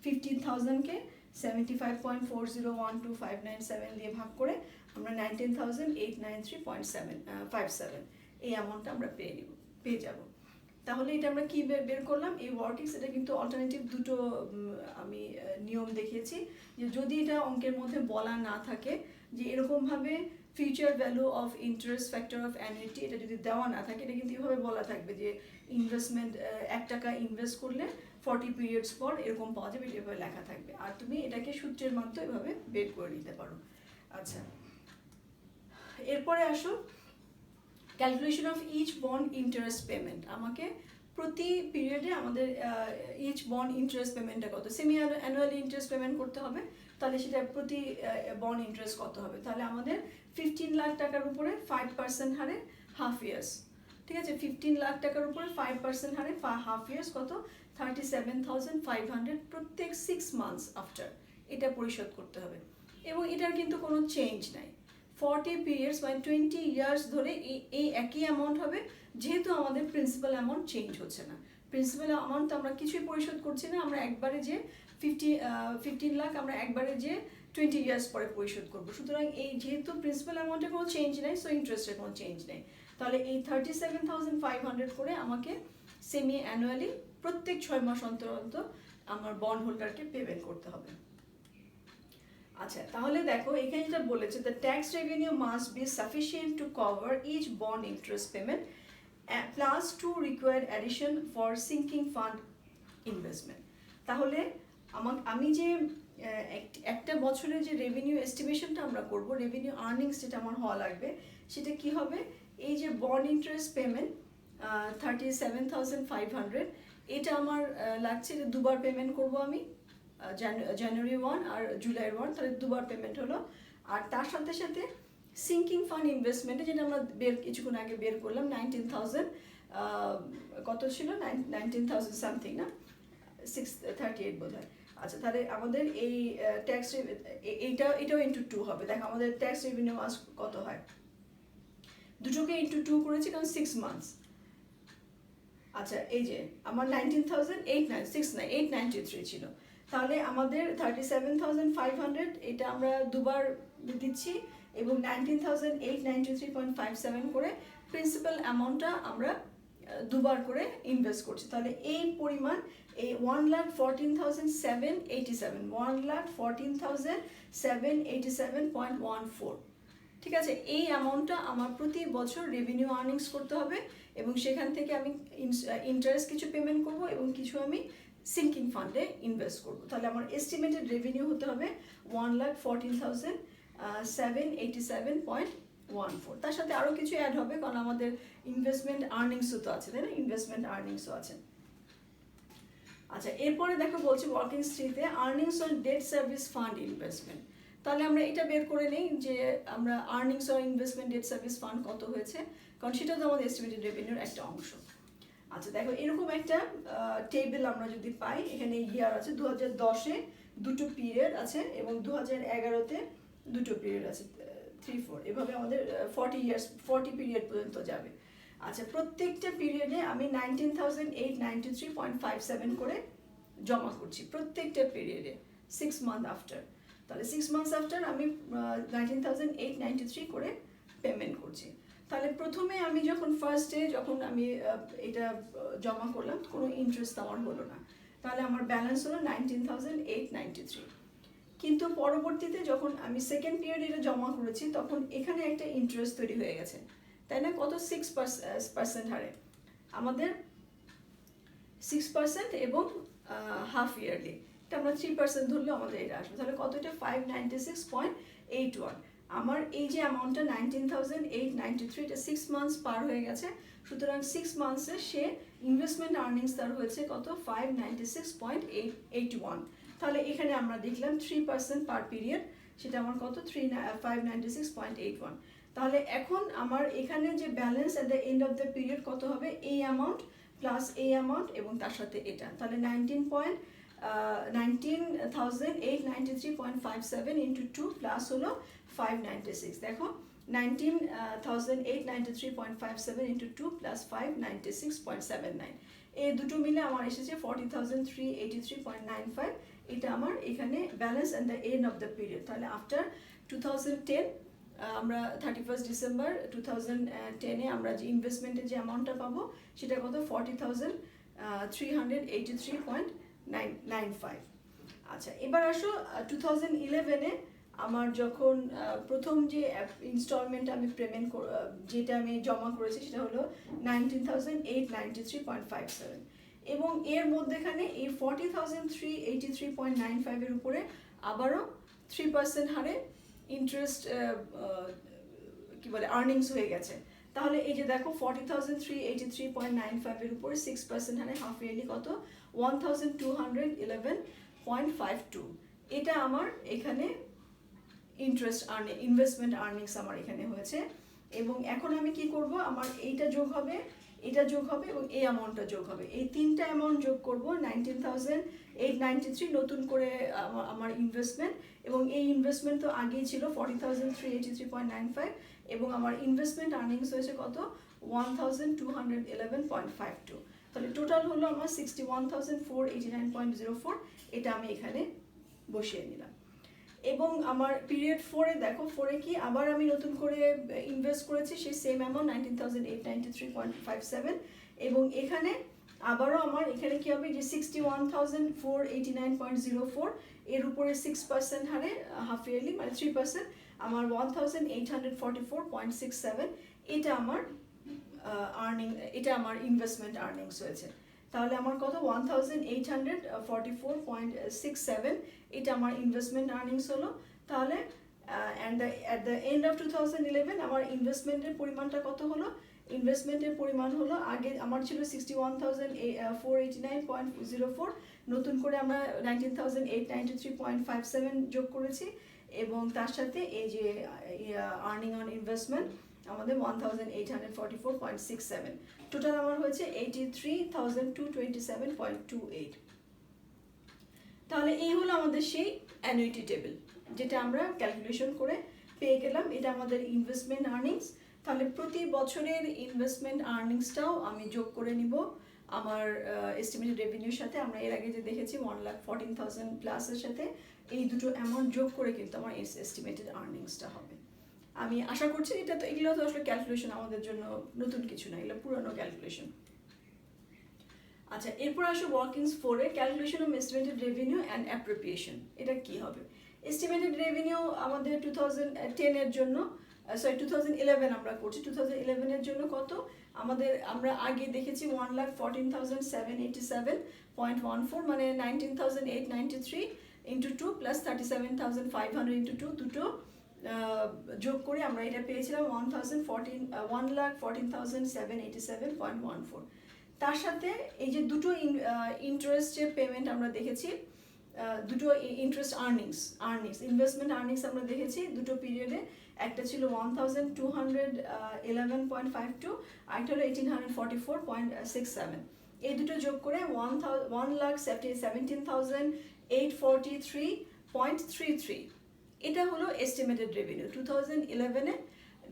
15,000কে 75.4012,597 দিয়ে ভাগ করে আমরা 19,893.57 এই অ্যামাউন্টটা আমরা পেয়ে যাব। তাহলে এটা আমরা কি বের করলাম? এই ওয়ার্কিংস, এটা কিন্তু অল্টারনেটিভ দুটো আমি নিয়ম দেখিয়েছি যে যদি এটা অঙ্কের মধ্যে বলা না থাকে যে এরকমভাবে future value of interest factor of annuity এটা যদি দেওয়া না থাকে, এটা কিন্তু এভাবে বলা থাকবে যে ইনভেস্টমেন্ট 1 টাকা ইনভেস্ট করলে 40 পিরিয়ডস পর এরকম পাওয়া যাবে, এভাবে লেখা থাকবে। আর তুমি এটাকে সূত্রের মাধ্যমে এভাবে বের করে নিতে পারো। আচ্ছা এরপরে আসো calculation of each bond interest payment. আমাকে প্রতি পিরিয়ডে আমাদের ইচ বন্ড ইন্টারেস্ট পেমেন্টটা কত, সেমি অ্যানুয়ালি ইন্টারেস্ট পেমেন্ট করতে হবে, তাহলে সেটা প্রতি বন্ড ইন্টারেস্ট কত হবে? তাহলে আমাদের 15 লাখ টাকার উপরে 5% হারে হাফ ইয়ার্স, ঠিক আছে, 15 লাখ টাকার উপরে 5% হারে হাফ ইয়ার্স কত 37,500 প্রত্যেক 6 মান্থস আফটার এটা পরিশোধ করতে হবে। এবং এটার কিন্তু কোনো চেঞ্জ নাই, 40 পিরিয়ডস মানে 20 ইয়ার্স ধরে এই একই অ্যামাউন্ট হবে, যেহেতু আমাদের প্রিন্সিপাল অ্যামাউন্ট চেঞ্জ হচ্ছে না। প্রিন্সিপাল অ্যামাউন্ট তো আমরা কিছুই পরিশোধ করছি না, আমরা একবারে যে 15 লাখ আমরা একবারে যে 20 ইয়ার্স পরে পরিশোধ করবো। সুতরাং এই যেহেতু প্রিন্সিপাল অ্যামাউন্টে কোনো চেঞ্জ নেই, সো ইন্টারেস্টের কোনো চেঞ্জ নেই। তাহলে এই 37,500 করে আমাকে সেমি অ্যানুয়ালি প্রত্যেক 6 মাস অন্তর অন্তর আমার বন্ড হোল্ডারকে পেমেন্ট করতে হবে। আচ্ছা তাহলে দেখো এখানে যেটা বলেছে the tax revenue must be sufficient to cover each bond interest payment plus to required addition for sinking fund investment. তাহলে আমি যে একটা বছরের যে রেভিনিউ এস্টিমেশনটা আমরা করব, রেভিনিউ আর্নিংস যেটা আমার হওয়া লাগবে, সেটা কি হবে? এই যে বন্ড ইন্টারেস্ট পেমেন্ট 37,500 এটা আমার লাগছে, এটা দুবার পেমেন্ট করব আমি, জানুয়ারি 1 আর জুলাই 1, তাহলে দুবার পেমেন্ট হলো। আর তার সাথে সাথে সিঙ্কিং ফান্ড ইনভেস্টমেন্টে যেটা আমরা কিছুক্ষণ আগে বের করলাম 19,000, কত ছিল 19,000 সামথিং না 638 বোধ হয়। আচ্ছা তাহলে আমাদের এই ট্যাক্স এটাও ইন্টু 2 হবে। দেখো আমাদের ট্যাক্স রেভিনিউ কত হয়, দুটোকে ইন্টু 2 করেছি কারণ 6 মান্থস। আচ্ছা এই যে আমার 19,893 ছিল, তাহলে আমাদের 37,500 এটা আমরা দুবার দিচ্ছি এবং 19,893.57 করে প্রিন্সিপাল অ্যামাউন্টটা আমরা দুবার করে ইনভেস্ট করছি। তাহলে এই পরিমাণ এই 1,14,787 1,14,787.14, ঠিক আছে, এই অ্যামাউন্টটা আমার প্রতি বছর রেভিনিউ আর্নিংস করতে হবে এবং সেখান থেকে আমি ইন্টারেস্ট কিছু পেমেন্ট করব এবং কিছু আমি সিঙ্কিং ফান্ডে ইনভেস্ট করব। তাহলে আমার এস্টিমেটেড রেভিনিউ হতে হবে 1,14,787.14। তার সাথে আরও কিছু অ্যাড হবে কারণ আমাদের ইনভেস্টমেন্ট আর্নিংসও তো আছে, তাই না, ইনভেস্টমেন্ট আর্নিংসও আছে। আচ্ছা এরপরে দেখো বলছি ওয়ার্কিং স্ট্রিতে earnings on debt service fund investment. তাহলে আমরা এটা বের করে নিই যে আমরা earnings on investment debt service fund কত হয়েছে, কারণ সেটা তো আমাদের এস্টিমেটেড রেভিনিউর একটা অংশ। আচ্ছা দেখো এরকম একটা টেবিল আমরা যদি পাই, এখানে ইয়ার আছে 2010-এ দুটো পিরিয়ড আছে এবং 2011-তে দুটো পিরিয়ড আছে 3-4, এভাবে আমাদের 40 পিরিয়ড পর্যন্ত যাবে। আচ্ছা প্রত্যেকটা পিরিয়ডে আমি 19,893.57 করে জমা করছি প্রত্যেকটা পিরিয়ডে 6 মান্থ আফটার। তাহলে 6 মান্থস আফটার আমি 19,893 করে পেমেন্ট করছি। তাহলে প্রথমে আমি যখন যখন আমি এটা জমা করলাম কোনো ইন্টারেস্ট আমার হলো না, তাহলে আমার ব্যালেন্স হলো 19,893। কিন্তু পরবর্তীতে যখন আমি সেকেন্ড পিরিয়ডে এটা জমা করেছি তখন এখানে একটা ইন্টারেস্ট তৈরি হয়ে গেছে, তাই না, কত 6% হারে আমাদের 6% এবং হাফ ইয়ারলি এটা আমরা 3% ধরলেও আমাদের এটা আসবে। তাহলে কত, এটা 596.81। আমার এই যে অ্যামাউন্টটা 19,893 এটা 6 মান্থস পার হয়ে গেছে, সুতরাং 6 মান্থসে সে ইনভেস্টমেন্ট আর্নিংস তার হয়েছে কত 596.81। তাহলে এখানে আমরা দেখলাম 3% পার পিরিয়ড, সেটা আমার কত 596.81। তাহলে এখন আমার এখানে যে balance at the end of the period কত হবে, এই অ্যামাউন্ট প্লাস এই অ্যামাউন্ট এবং তার সাথে এটা, তাহলে 19,893.57 ইন্টু 2 প্লাস হলো 596। দেখো 19,893.57 ইন্টু 2 প্লাস 596.79, এই দুটো মিলে আমার এসেছে 40,383.95। এটা আমার এখানে balance at the end of the period. তাহলে আফটার 2010 আমরা 31 ডিসেম্বর 2010-এ আমরা যে ইনভেস্টমেন্টের যে অ্যামাউন্টটা পাবো সেটা কত 40,383.95। আচ্ছা এবার আসো 2011-এ আমার যখন প্রথম যে ইনস্টলমেন্ট আমি পেমেন্ট যেটা আমি জমা করেছি সেটা হলো 19,893.57 এবং এর মধ্যেখানে এই 40,383.95-এর উপরে আবারও 3% হারে ইন্টারেস্ট কি বলে আর্নিংস হয়ে গেছে। তাহলে এই যে দেখো 40,383.95-এর উপরে 6% হারে হাফ ইয়ারলি কত 1,211.52, এটা আমার এখানে ইনভেস্টমেন্ট আর্নিংস আমার এখানে হয়েছে। এবং এখন আমি কি করব, আমার এইটা যোগ হবে, এটা যোগ হবে এবং এই অ্যামাউন্টটা যোগ হবে, এই তিনটা অ্যামাউন্ট যোগ করব 19,893 নতুন করে আমার ইনভেস্টমেন্ট, এবং এই ইনভেস্টমেন্ট তো আগেই ছিল 40,383.95 এবং আমার ইনভেস্টমেন্ট আর্নিংস হয়েছে কত 1,211.52। তাহলে টোটাল হলো আমার 61,489.04, এটা আমি এখানে বসিয়ে নিলাম। এবং আমার পিরিয়ড 4-এ দেখো 4-এ কি আবার আমি নতুন করে ইনভেস্ট করেছি সেই সেম অ্যামাউন্ট 19,893.57 এবং এখানে আবারও আমার এখানে কি হবে যে 61,489.04 এর উপরে 6% হারে হাফ ইয়ারলি মানে 3% আমার 1,844.67, এটা আমার এটা আমার ইনভেস্টমেন্ট আর্নিংস হয়েছে। তাহলে আমার কত 1,844.67 এটা আমার ইনভেস্টমেন্ট আর্নিংস হলো। তাহলে অ্যাট দ্য এন্ড অফ 2011 আমার ইনভেস্টমেন্টের পরিমাণটা কত হলো, ইনভেস্টমেন্টের পরিমাণ হলো আগে আমার ছিল 61,489.04, নতুন করে আমরা 19,893.57 যোগ করেছি এবং তার সাথে এই যে আর্নিং অন ইনভেস্টমেন্ট আমাদের 1844.67, টোটাল আমার হয়েছে 83,227.28। তাহলে এই হলো আমাদের সেই অ্যানুইটি টেবিল, যেটা আমরা ক্যালকুলেশন করে পেয়ে গেলাম। এটা আমাদের ইনভেস্টমেন্ট আর্নিংস। তাহলে প্রতি বছরের ইনভেস্টমেন্ট আর্নিংসটাও আমি যোগ করে নিব আমার এস্টিমেটেড রেভিনিউর সাথে। আমরা এর আগে যে দেখেছি 1,14,000 প্লাসের সাথে এই দুটো অ্যামাউন্ট যোগ করে কিন্তু আমার এস্টিমেটেড আর্নিংসটা হবে। আমি আশা করছি এগুলো তো আসলে ক্যালকুলেশন আমাদের জন্য নতুন কিছু না, এগুলো পুরানো ক্যালকুলেশন। আচ্ছা, এরপর আসো ওয়ার্কিংস 4-এ calculation of estimated revenue and appropriation. এটা কি হবে? এস্টিমেটেড রেভিনিউ আমাদের 2010-এর জন্য, 2011 আমরা করছি। 2011-এর জন্য কত? আমরা আগে দেখেছি 1,14,787.14, মানে 19,893 ইন্টু 2 প্লাস 37,500 ইন্টু 2, দুটো যোগ করে আমরা এটা পেয়েছিলাম 1,14,787.14। তার সাথে এই যে দুটো ইন্টারেস্টের পেমেন্ট আমরা দেখেছি, দুটো ইন্টারেস্ট আর্নিংস ইনভেস্টমেন্ট আর্নিংস আমরা দেখেছি দুটো পিরিয়ডে। একটা ছিল 1,211.52, আরেকটা হলো 1,844.67। এই দুটো যোগ করে 1,17,843.33। এটা হলো এস্টিমেটেড রেভিনিউ 2011-এ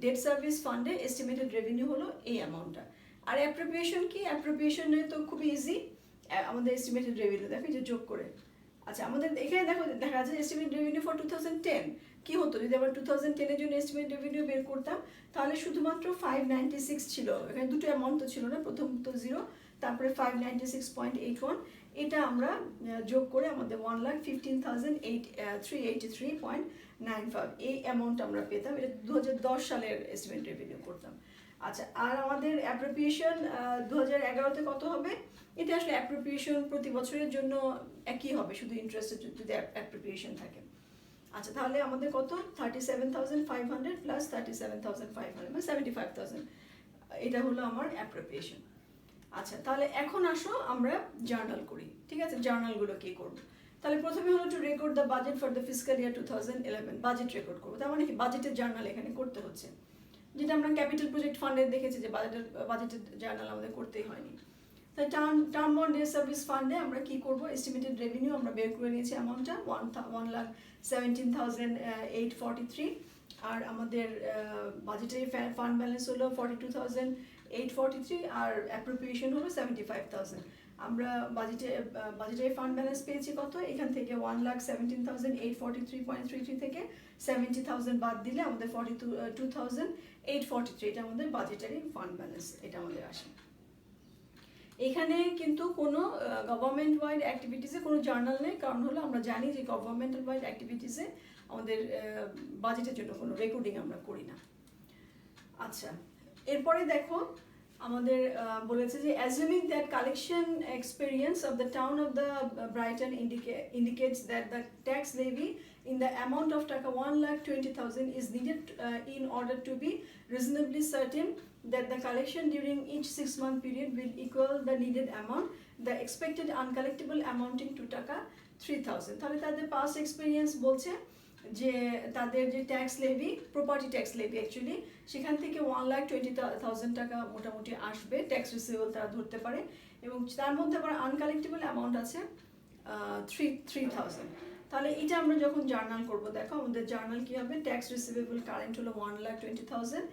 ডেট সার্ভিস ফান্ডে। এস্টিমেটেড রেভিনিউ হলো এই অ্যামাউন্টটা। আর অ্যাপ্রোপ্রিয়েশন কি? অ্যাপ্রোপ্রিয়েশনে তো খুব ইজি, আমাদের এস্টিমেটেড রেভিনিউ দেখো যে যোগ করে। আচ্ছা, আমাদের এখানে দেখা যাচ্ছে এস্টিমেটেড রেভিনিউ ফর 2010 কি হতো যদি আমরা 2010-এর জন্য এস্টিমেটেড রেভিনিউ বের করতাম, তাহলে শুধুমাত্র 596 ছিল। এখানে দুটো অ্যামাউন্ট তো ছিল না, প্রথম তো 0, তারপরে 596.81। এটা আমরা যোগ করে আমাদের 1,15,383.95 এই অ্যামাউন্ট আমরা পেতাম। এটা 2010 সালের এস্টিমেটেড রেভিনিউ করতাম। আচ্ছা, আর আমাদের অ্যাপ্রোপ্রিয়েশন 2011-তে কত হবে? এটা আসলে অ্যাপ্রোপ্রিয়েশন প্রতি বছরের জন্য একই হবে, শুধু ইন্টারেস্টের যদি অ্যাপ্রোপ্রিয়েশন থাকে। আচ্ছা, তাহলে আমাদের কত? 37,500 প্লাস 37,500 মানে 75,000, এটা হলো আমার অ্যাপ্রোপ্রিয়েশন। আচ্ছা, তাহলে এখন আসো আমরা জার্নাল করি। ঠিক আছে, জার্নালগুলো কি করব? তাহলে প্রথমে হলো two record the budget for the fiscal year 2011। Budget record করবো, তার মানে কি বাজেটের জার্নাল এখানে করতে হচ্ছে, যেটা আমরা ক্যাপিটাল প্রজেক্ট ফান্ডে দেখেছি যে বাজেটের জার্নাল আমাদের করতেই হয়নি। তাই টার্ম বন্ড ডেট সার্ভিস ফান্ডে আমরা কি করব? এস্টিমেটেড রেভিনিউ আমরা বের করে নিয়েছি অ্যামাউন্টটা 1,17,843, আর আমাদের বাজেটারি ফান্ড ব্যালেন্স হলো 42,843, আর অ্যাপ্রোপ্রিয়েশন হলো 75,000। আমরা বাজেটারি ফান্ড ব্যালেন্স পেয়েছি কত? এখান থেকে 1,17,843.33 থেকে 70,000 বাদ দিলে আমাদের 42,843, এটা আমাদের বাজেটারি ফান্ড ব্যালেন্স, এটা আমাদের আসে। এখানে কিন্তু কোনো গভর্নমেন্ট ওয়াইড অ্যাক্টিভিটিসে কোনো জার্নাল নেই, কারণ হলো আমরা জানি যে গভর্নমেন্টাল ওয়াইড অ্যাক্টিভিটিসে আমাদের বাজেটের জন্য কোনো রেকর্ডিং আমরা করি না। আচ্ছা, এরপরে দেখো আমাদের বলেছে যে অ্যাজুমিং that collection experience of the town of the Brighton indicates that the tax levy in the amount of টাকা 1,20,000 is needed in order to be reasonably certain that the collection during each 6-month period will equal the needed amount, the expected uncollectible amounting to টাকা 3,000। তাহলে তাদের past experience বলছে যে তাদের যে tax levy, property tax levy actually, সেখান থেকে 1,20,000 টাকা মোটামুটি আসবে, ট্যাক্স রিসিভেবল তারা ধরতে পারে, এবং তার মধ্যে আবার আনকালেক্টেবল অ্যামাউন্ট আছে 3,000। তাহলে এটা আমরা যখন জার্নাল করব, দেখো আমাদের জার্নাল কি হবে? ট্যাক্স রিসিভেবল কারেন্ট হলো 1,20,000,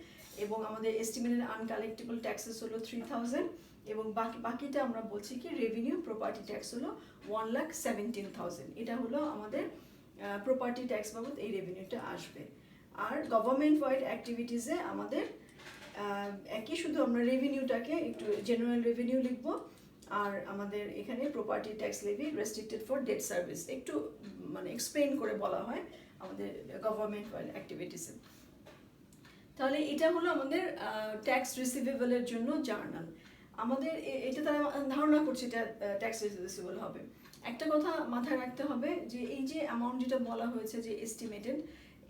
এবং আমাদের এস্টিমেটেড আনকালেক্টেবল ট্যাক্সেস হলো 3,000, এবং বাকিটা আমরা বলছি কি রেভিনিউ প্রপার্টি ট্যাক্স হলো 1,17,000। এটা হলো আমাদের প্রপার্টি ট্যাক্স বাবদ এই রেভিনিউটা আসবে। আর গভর্নমেন্ট ওয়াইড অ্যাক্টিভিটিসে আমাদের একই, শুধু আমরা রেভিনিউটাকে একটু জেনারেল রেভিনিউ লিখব, আর আমাদের এখানে property tax levy restricted for debt service একটু মানে এক্সপ্লেইন করে বলা হয় আমাদের গভর্নমেন্ট ওয়াইড অ্যাক্টিভিটিসে। তাহলে এটা হলো আমাদের ট্যাক্স রিসিভেবলের জন্য জার্নাল। আমাদের এটা তারা ধারণা করছে এটা ট্যাক্স রিসিভেবল হবে। একটা কথা মাথায় রাখতে হবে যে এই যে অ্যামাউন্ট যেটা বলা হয়েছে যে এস্টিমেটেড,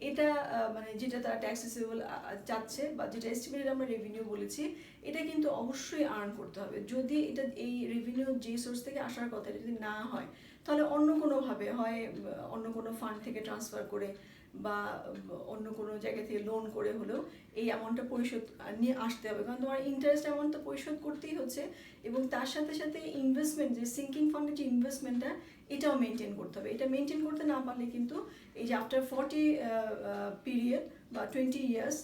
এটা মানে যেটা তারা ট্যাক্স রিসিভেবল চাচ্ছে বা যেটা এস্টিমেটেড আমরা রেভিনিউ বলেছি, এটা কিন্তু অবশ্যই আর্ন করতে হবে। যদি এটা এই রেভিনিউ যে সোর্স থেকে আসার কথা যদি না হয়, তাহলে অন্য কোনোভাবে হয় অন্য কোনো ফান্ড থেকে ট্রান্সফার করে বা অন্য কোনো জায়গা থেকে লোন করে হলেও এই অ্যামাউন্টটা পরিশোধ নিয়ে আসতে হবে, কারণ তোমার ইন্টারেস্ট অ্যামাউন্ট তো পরিশোধ করতেই হচ্ছে, এবং তার সাথে সাথে ইনভেস্টমেন্ট যে সিঙ্কিং ফান্ডের যে ইনভেস্টমেন্টটা এটাও মেনটেন করতে হবে। এটা মেনটেন করতে না পারলে কিন্তু এই যে আফটার 40 পিরিয়ড বা 20 ইয়ার্স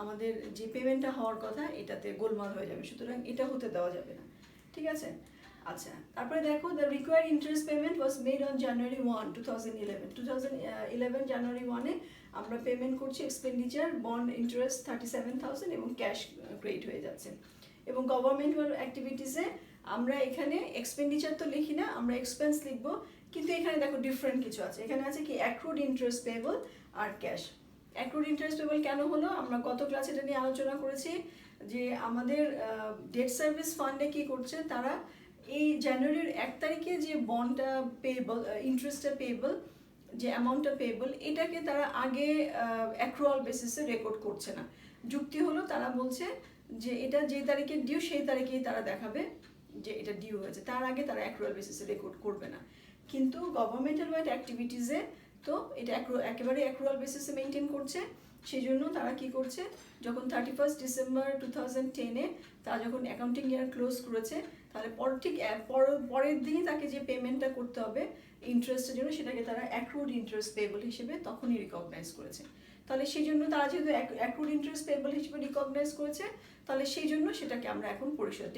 আমাদের যে পেমেন্টটা হওয়ার কথা এটাতে গোলমাল হয়ে যাবে, সুতরাং এটা হতে দেওয়া যাবে না, ঠিক আছে। আচ্ছা, তারপরে দেখো the required interest payment was made on January 1, 2011 জানুয়ারি 1-এ আমরা পেমেন্ট করছি এক্সপেন্ডিচার বন্ড ইন্টারেস্ট 37,000 এবং ক্যাশ ক্রেডিট হয়ে যাচ্ছে। এবং গভর্নমেন্টাল অ্যাক্টিভিটিসে আমরা এখানে এক্সপেন্ডিচার তো লিখি না, আমরা এক্সপেন্স লিখবো, কিন্তু এখানে দেখো ডিফারেন্ট কিছু আছে। এখানে আছে কি অ্যাক্রুড ইন্টারেস্ট পেয়েবল আর ক্যাশ। অ্যাক্রুড ইন্টারেস্ট পেয়েবল কেন হলো, আমরা গত ক্লাসে এটা নিয়ে আলোচনা করেছি যে আমাদের ডেট সার্ভিস ফান্ডে কি করছে তারা এই জানুয়ারির 1 তারিখে যে বন্ডটা পেয়েবল, ইন্টারেস্টটা পেয়েবল, যে অ্যামাউন্টটা পেয়েবল, এটাকে তারা আগে অ্যাক্রুয়াল বেসিসে রেকর্ড করছে না। যুক্তি হলো তারা বলছে যে এটা যে তারিখে ডিউ সেই তারিখেই তারা দেখাবে যে এটা ডিউ হয়েছে, তার আগে তারা অ্যাক্রুয়াল বেসিসে রেকর্ড করবে না। কিন্তু গভর্নমেন্টাল ওয়াইড অ্যাক্টিভিটিসে তো এটা একেবারে অ্যাক্রুয়াল বেসিসে মেনটেন করছে। সেই জন্য তারা কি করছে, যখন 31 ডিসেম্বর 2010-এ তারা যখন অ্যাকাউন্টিং ইয়ার ক্লোজ করেছে, তাহলে ঠিক পরের দিনই তাকে যে পেমেন্টটা করতে হবে ইন্টারেস্টের জন্য, সেটাকে তারা অ্যাক্রুড ইন্টারেস্ট পেয়েবল হিসেবে তখনই রিকগনাইজ করেছে। তাহলে সেই জন্য তারা যেহেতু অ্যাক্রুড ইন্টারেস্ট পেয়েবল হিসেবে রিকগনাইজ করেছে, তাহলে সেই জন্য সেটাকে আমরা এখন পরিশোধ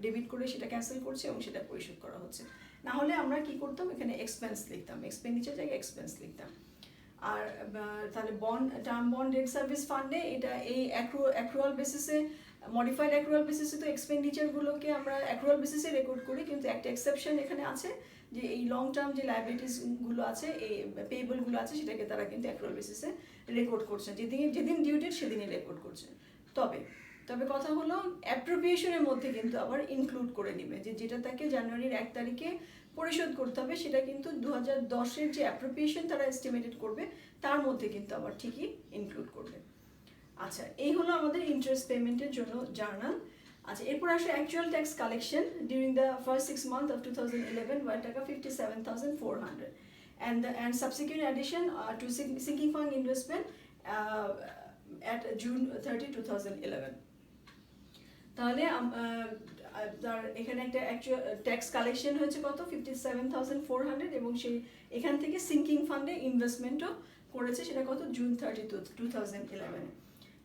ডেবিট করে সেটা ক্যান্সেল করছি এবং সেটা পরিশোধ করা হচ্ছে। না হলে আমরা কি করতাম, এখানে এক্সপেন্স লিখতাম, এক্সপেন্ডিচার জায়গায় এক্সপেন্স লিখতাম। আর তাহলে টার্ম বন্ড ডেট সার্ভিস ফান্ডে এটা এই অ্যাক্রুয়াল বেসিসে, মডিফাইড অ্যাক্রুয়াল বেসিসে তো এক্সপেন্ডিচারগুলোকে আমরা অ্যাক্রুয়াল বেসিসে রেকর্ড করি, কিন্তু একটা এক্সেপশন এখানে আছে যে এই লং টার্ম যে লায়াবিলিটিসগুলো আছে, এই পেয়েবলগুলো আছে, সেটাকে তারা কিন্তু অ্যাক্রুয়াল বেসিসে রেকর্ড করছে, যেদিন ডিউ ডেট সেদিনই রেকর্ড করছে। তবে কথা হলো অ্যাপ্রোপ্রিয়েশনের মধ্যে কিন্তু আবার ইনক্লুড করে নেবে, যেটা তাকে জানুয়ারির 1 তারিখে পরিশোধ করতে হবে, সেটা কিন্তু 2010-এর যে অ্যাপ্রোপ্রিয়েশন তারা এস্টিমেটেড করবে তার মধ্যে কিন্তু আবার ঠিকই ইনক্লুড করবে। আচ্ছা, এই হলো আমাদের ইন্টারেস্ট পেমেন্টের জন্য জার্নাল। আচ্ছা, এরপর আসে actual tax collection during the first 6 months of 2011 were taka 57,400 and subsequent addition to sinking fund investment at June 30, 2011. তাহলে তার এখানে একটা অ্যাকচুয়াল ট্যাক্স কালেকশন হয়েছে কত, 57,400, এবং সেই এখান থেকে সিঙ্কিং ফান্ডে ইনভেস্টমেন্টও করেছে, সেটা কত, জুন 30, 2011।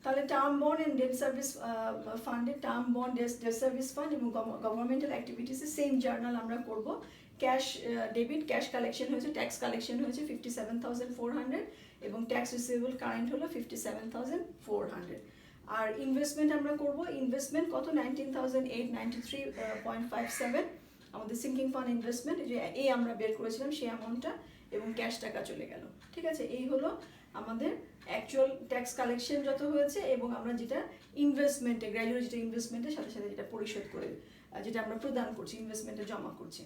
তাহলে term bond and debt service ফান্ডে term bond debt service fund এবং গভর্নমেন্টাল অ্যাক্টিভিটিসে সেম জার্নাল আমরা করব। ক্যাশ ডেবিট ক্যাশ কালেকশন হয়েছে, ট্যাক্স কালেকশন হয়েছে 57,400 এবং ট্যাক্স রিসিভেবল কারেন্ট হলো 57,400। আর ইনভেস্টমেন্ট আমরা করব, ইনভেস্টমেন্ট কত, 19,893.57 আমাদের সিঙ্কিং ফান্ড ইনভেস্টমেন্ট, যে এই আমরা বের করেছিলাম সেই অ্যামাউন্টটা, এবং ক্যাশ টাকা চলে গেল। ঠিক আছে, এই হলো আমাদের অ্যাকচুয়াল ট্যাক্স কালেকশন যত হয়েছে, এবং আমরা যেটা ইনভেস্টমেন্টে গ্র্যাজুয়ালি যেটা ইনভেস্টমেন্টের সাথে সাথে যেটা পরিশোধ করে যেটা আমরা প্রদান করছি, ইনভেস্টমেন্টে জমা করছি।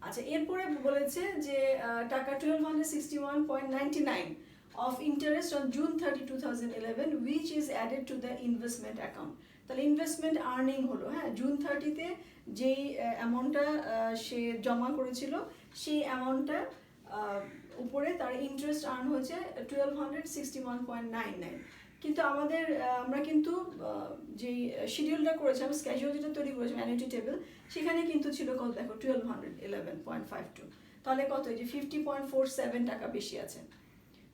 আচ্ছা, এরপরে বলেছে যে টাকা 1261.99 of interest on June 30, 2011 which is added to the investment account. তাহলে ইনভেস্টমেন্ট আর্নিং হলো, হ্যাঁ, জুন 30-তে যেই অ্যামাউন্টটা সে জমা করেছিল সেই অ্যামাউন্টটা উপরে তার ইন্টারেস্ট আর্ন হয়েছে 1261.99। কিন্তু আমরা কিন্তু যেই শিডিউলটা করেছিলাম, স্কেজুয়াল যেটা তৈরি করেছিলাম অ্যানুইটি টেবিল, সেখানে কিন্তু ছিল কত, দেখো 1211.52, তাহলে কত, এই যে 50.47 টাকা বেশি আছে।